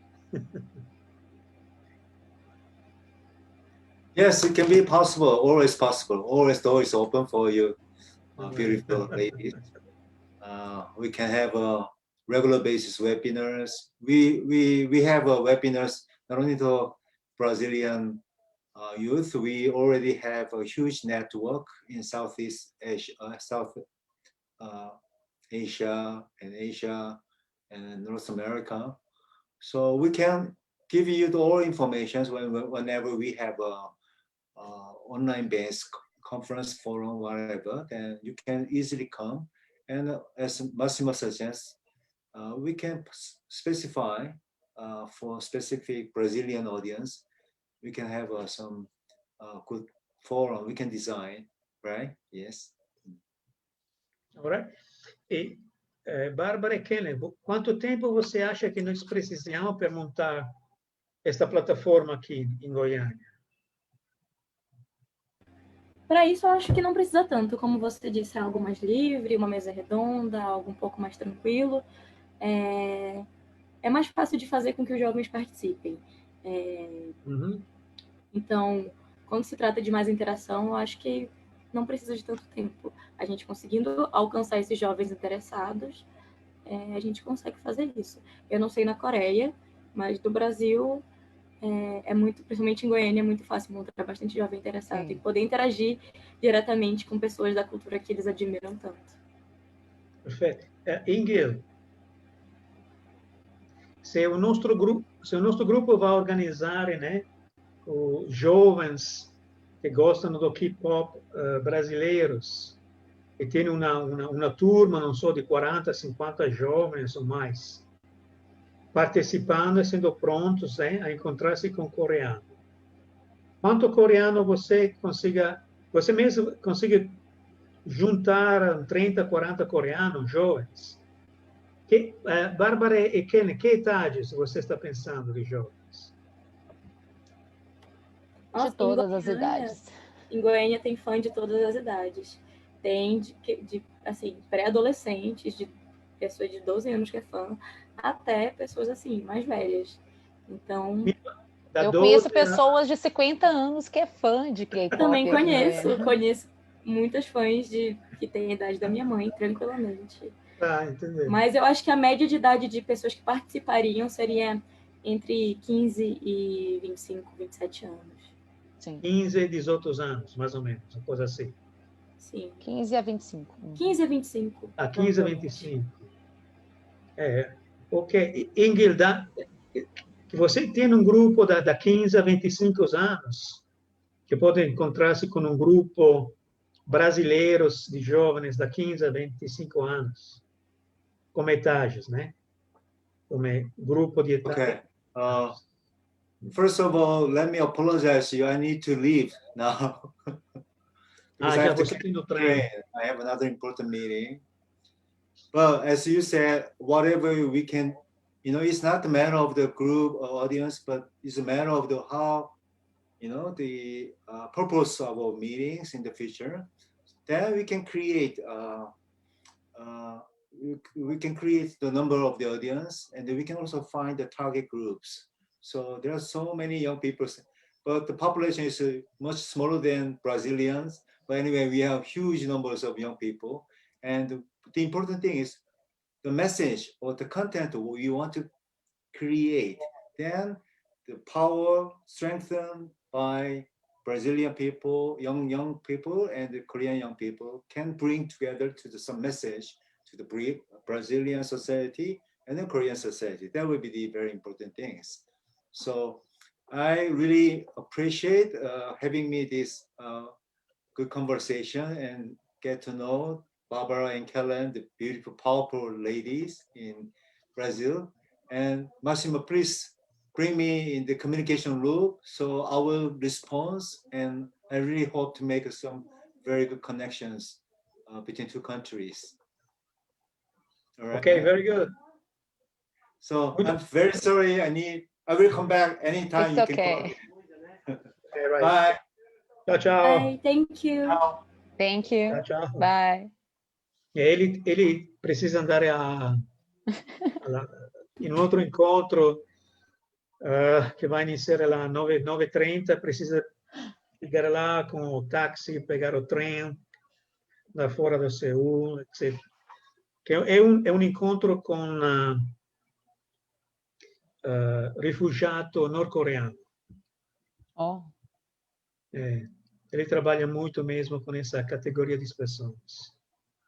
Yes, it can be possible. Always possible. Always door is open for you, beautiful ladies. We can have a regular basis webinars. We have webinars not only to Brazilian youth. We already have a huge network in Southeast Asia, Asia and North America. So we can give you all information whenever we have a online-based conference forum, whatever. Then you can easily come. And as Massimo suggests, we can specify for specific Brazilian audience. We can have some good forum. We can design, right? Yes. All right. E Bárbara e Kellen, quanto tempo você acha que nós precisamos para montar esta plataforma aqui em Goiânia? Para isso, eu acho que não precisa tanto, como você disse, é algo mais livre, uma mesa redonda, algo um pouco mais tranquilo. É mais fácil de fazer com que os jovens participem. Então, quando se trata de mais interação, eu acho que não precisa de tanto tempo. A gente conseguindo alcançar esses jovens interessados, a gente consegue fazer isso. Eu não sei na Coreia, mas do Brasil é muito, principalmente em Goiânia, é muito fácil encontrar bastante jovem interessado e poder interagir diretamente com pessoas da cultura que eles admiram tanto. Perfeito. Ingel, se o nosso grupo vai organizar, né, os jovens que gostam do K-pop brasileiros, e tem uma turma, não só de 40, 50 jovens ou mais, participando e sendo prontos, né, a encontrar-se com coreano. Quanto coreano você mesmo consiga juntar 30, 40 coreanos jovens? Bárbara e Ken, que idades você está pensando de jovens? De todas as idades. Em Goiânia tem fã de todas as idades. Tem assim, pré-adolescentes, de pessoas de 12 anos que é fã, até pessoas assim, mais velhas. Então, eu conheço pessoas de 50 anos que é fã de K-pop. Também conheço muitas fãs que têm a idade da minha mãe, tranquilamente. Entendi. Mas eu acho que a média de idade de pessoas que participariam seria entre 15 e 25, 27 anos. Sim. 15 e 18 anos, mais ou menos, uma coisa assim. Sim. 15 a 25. 15 a 25. 15 a 25. Ok. Ingel, que você tem um grupo da 15 a 25 anos, que pode encontrar-se com um grupo brasileiros de jovens da 15 a 25 anos, como etages, né? Como grupo de etages. Okay. First of all, let me apologize to you. I need to leave now. Já você tem no trem. I have another important meeting. But as you said, whatever we can, it's not a matter of the group or audience, but it's a matter of how, the purpose of our meetings in the future. Then we can create we can create the number of the audience, and we can also find the target groups. So there are so many young people, but the population is much smaller than Brazilians. But anyway, we have huge numbers of young people. And the important thing is the message or the content we want to create. Then the power strengthened by Brazilian people, young people, and the Korean young people can bring together to some message to the Brazilian society and the Korean society. That would be the very important things. So I really appreciate having me this good conversation and get to know Barbara and Kellen, the beautiful, powerful ladies in Brazil. And Massimo, please bring me in the communication loop, so I will respond, and I really hope to make some very good connections between two countries. All right. Okay, very good. So I'm very sorry. I will come back anytime. It's you okay. Can call me. Okay, right. Bye. Ciao, ciao. Bye, thank you. Ciao. Thank you. Ciao, ciao. Bye. E ele precisa andare in un altro incontro che va a iniziare alle 9:30, precisa piegare là con o taxi, piegare o treno da fuori da Seul, eccetera. Che è un incontro con rifugiato nordcoreano. Oh. Ele trabalha muito mesmo com essa categoria de pessoas.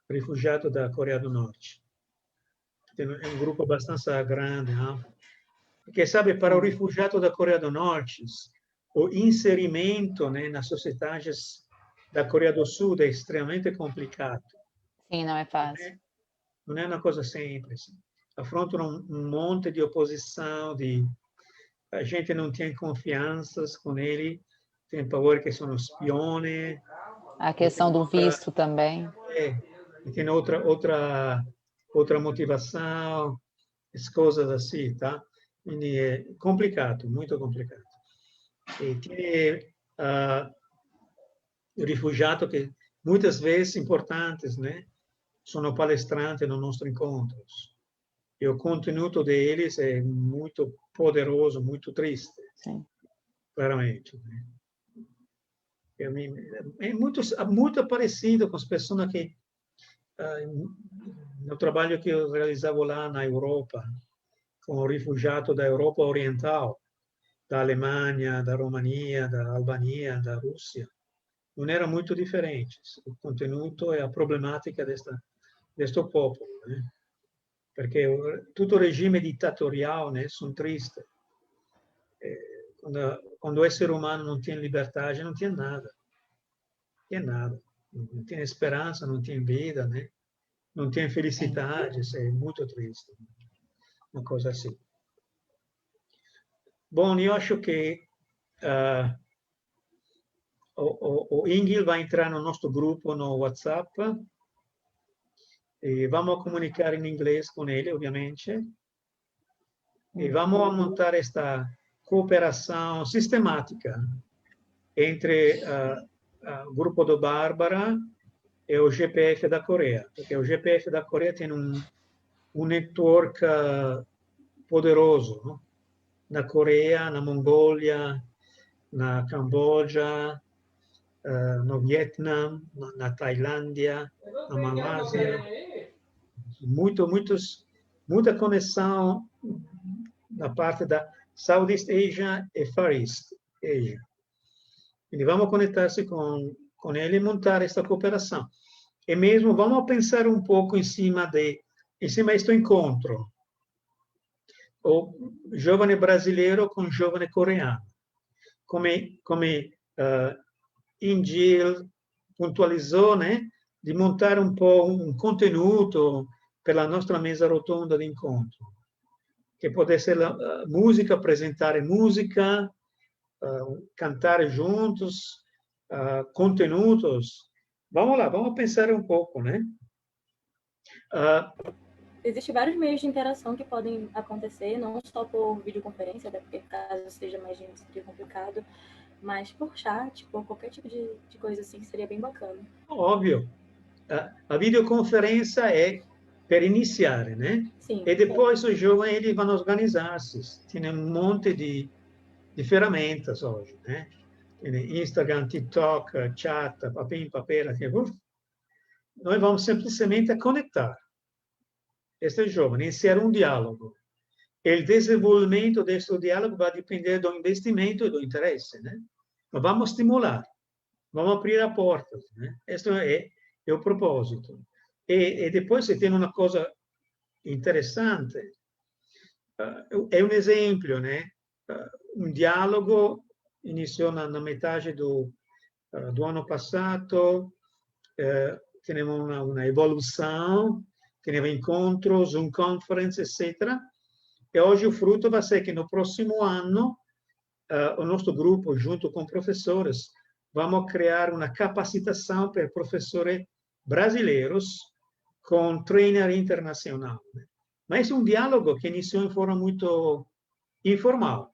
Rifugiato da Coreia do Norte. É um grupo bastante grande, né? Porque, sabe, para o rifugiato da Coreia do Norte, o inserimento, né, nas sociedades da Coreia do Sul é extremamente complicado. Sim, não é fácil. Não é uma coisa simples. Afrontano um monte de oposição, a gente não tem confiança com ele, tem paura que são espiões. A questão do visto também. Tem outra motivação, as coisas assim, tá? Quindi è complicato, molto complicato. E tem rifugiati che muitas vezes importantes, né? Sono palestranti nos nossos encontros. E o contenuto deles é muito poderoso, muito triste. Sim. Claramente. Né? É muito parecido com as pessoas que no trabalho que eu realizava lá na Europa, com o rifugiato da Europa Oriental, da Alemanha, da Romania, da Albania, da Rússia, não era muito diferente. O contenuto e a problemática deste popolo, né? Perché tutto il regime dittatoriale, né, sono triste. Quando o essere umano non tiene libertà, non tiene nada. Non tiene speranza, non tiene vita, né? Non tiene felicidade, è molto triste. Uma coisa assim. Bom, eu acho que o Ingil vai entrar no nosso grupo no WhatsApp e vamos comunicar em inglês com ele, obviamente. E vamos montar esta cooperação sistemática entre o grupo do Bárbara e o GPF da Coreia, porque o GPF da Coreia tem um network poderoso, no? Na Coreia, na Mongólia, na Camboja, no Vietnam, na Tailândia, na Malásia. Muita conexão na parte da Southeast Asia e Far East Asia. Quindi vamos conectar-se com ele e montar esta cooperação. E mesmo vamos pensar um pouco em cima deste encontro. O jovem brasileiro com o jovem coreano. Come Ingil puntualizzò, né, di montare un po' un contenuto per la nostra mesa rotonda di incontro, che potesse essere musica, presentare musica, cantare juntos, contenutos. Vamos lá, vamos pensar um pouco, né? Existem vários meios de interação que podem acontecer, não só por videoconferência, até porque caso seja mais gente seria complicado, mas por chat, por qualquer tipo de coisa assim, seria bem bacana. Óbvio. A videoconferência é per iniziare, né? Sim. E depois os jovens eles vão organizar-se. Tem um monte de ferramentas hoje, né? Tem Instagram, TikTok, chat, papim, papel, nós vamos simplesmente conectar este jovem, iniciar um diálogo. O desenvolvimento deste diálogo vai depender do investimento e do interesse, né? Mas vamos estimular, vamos abrir a porta, né? Este é o propósito. E depois se tem uma coisa interessante, é um exemplo, né? Um diálogo iniciou na metade do ano passado, tivemos uma evolução, tivemos encontros, Zoom conference, etc. E hoje o fruto vai ser que no próximo ano, o nosso grupo, junto com professores, vamos criar uma capacitação para professores brasileiros com trainer internacional. Mas é um diálogo que iniciou em forma muito informal.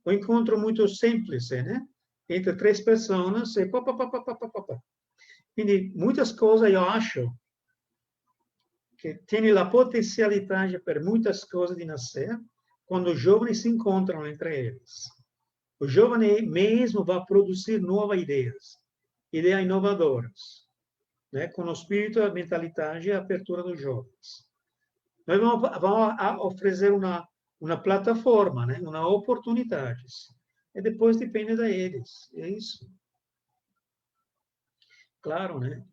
Um encontro muito simples, né? Entre 3 pessoas, e pá, pá, pá, pá, pá, pá, pá. Quindi, muitas coisas eu acho que tem a potencialidade para muitas coisas de nascer quando os jovens se encontram entre eles. O jovem mesmo vai produzir novas ideias inovadoras, né? Com o espírito, a mentalidade e a abertura dos jovens. Nós vamos oferecer uma plataforma, né? Uma oportunidade. E depois depende deles. É isso. Claro, né?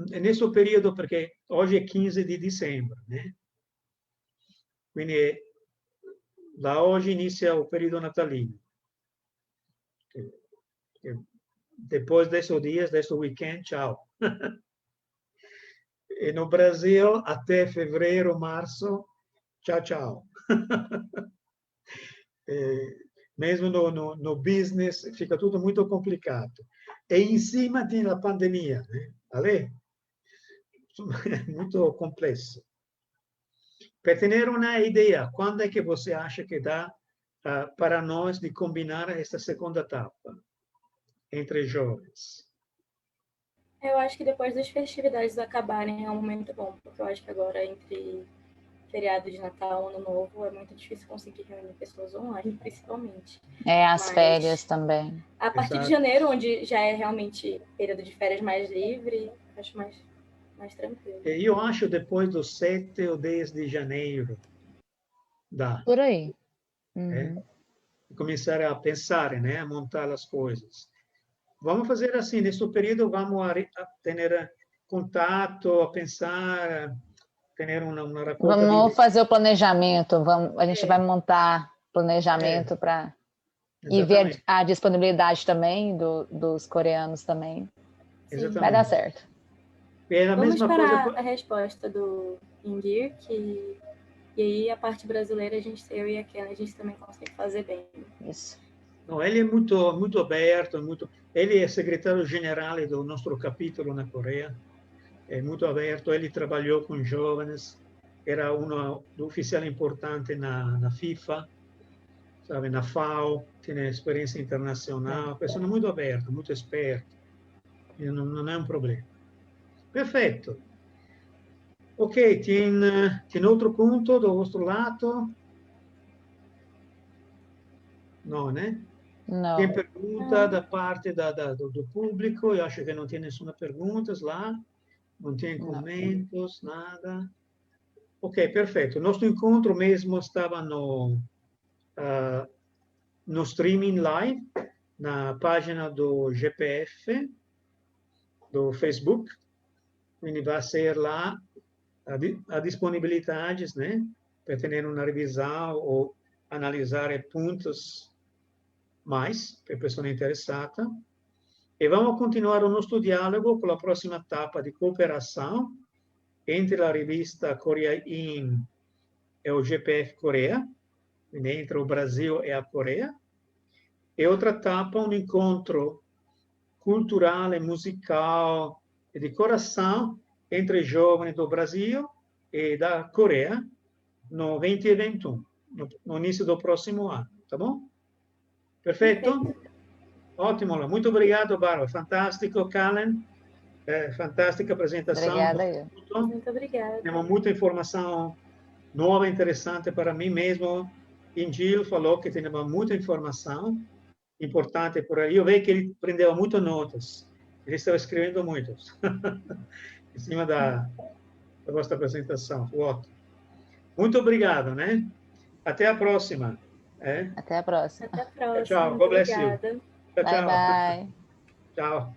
Nesse período, porque hoje é 15 de dezembro, né? Quindi, da hoje inicia o período natalino. Depois desses dias, desse weekend, tchau. E no Brasil, até fevereiro, março, tchau, tchau. Mesmo no business, fica tudo muito complicado. E em cima tem a pandemia, né? Ale? É muito complexo. Para ter uma ideia, quando é que você acha que dá para nós de combinar esta segunda etapa entre jovens? Eu acho que depois das festividades acabarem é um momento bom, porque eu acho que agora, entre feriado de Natal, Ano Novo, é muito difícil conseguir reunir pessoas online, principalmente. As férias também. A partir de janeiro, onde já é realmente período de férias mais livre, acho mais tranquilo. Eu acho depois do 7 ou 10 de janeiro. Dá. Por aí. Uhum. Começar a pensar, né? A montar as coisas. Vamos fazer assim, nesse período, vamos a ter contato, a pensar, ter uma recolta vamos fazer o planejamento, a gente vai montar planejamento para e ver a disponibilidade também dos coreanos também. Exatamente. Vai dar certo. Vamos esperar a resposta do Ingir, e aí a parte brasileira, eu e a Ken, a gente também consegue fazer bem. Isso. Não, ele é muito aberto, ele é secretário-geral do nosso capítulo na Coreia, é muito aberto, ele trabalhou com jovens, era um oficial importante na FIFA, sabe, na FAO, tem experiência internacional, pessoa muito aberta, muito esperta, não é um problema. Perfeito. Ok, tem outro ponto do vostro lato? Não, né? Não. Tem pergunta da parte do público? Eu acho que não tem nenhuma pergunta lá. Não tem comentários, nada. Ok, perfeito. Nosso encontro mesmo estava no streaming live, na página do GPF, do Facebook. Quindi vai ser lá a disponibilidades, né? Para ter uma revisão ou analisar pontos mais para a pessoa interessada. E vamos continuar o nosso diálogo com a próxima etapa de cooperação entre a revista Korea In e o GPF Coreia, entre o Brasil e a Coreia. E outra etapa, um encontro cultural e musical e de coração entre jovens do Brasil e da Coreia no 2021, no início do próximo ano, tá bom? Perfeito? Ótimo, muito obrigado, Bárbara. Fantástico, Kalen. Fantástica apresentação. Obrigada, eu. Muito obrigada. Temos muita informação nova, interessante para mim mesmo. Gil falou que temos muita informação importante por aí. Eu vejo que ele prendeu muito notas. Ele estava escrevendo muitos em cima da vossa apresentação. Ótimo. Muito obrigado, né? Até a próxima. Até a próxima. Até a próxima. Tchau. Muito God bless you. obrigada. Tchau, Bye, tchau. bye. Tchau.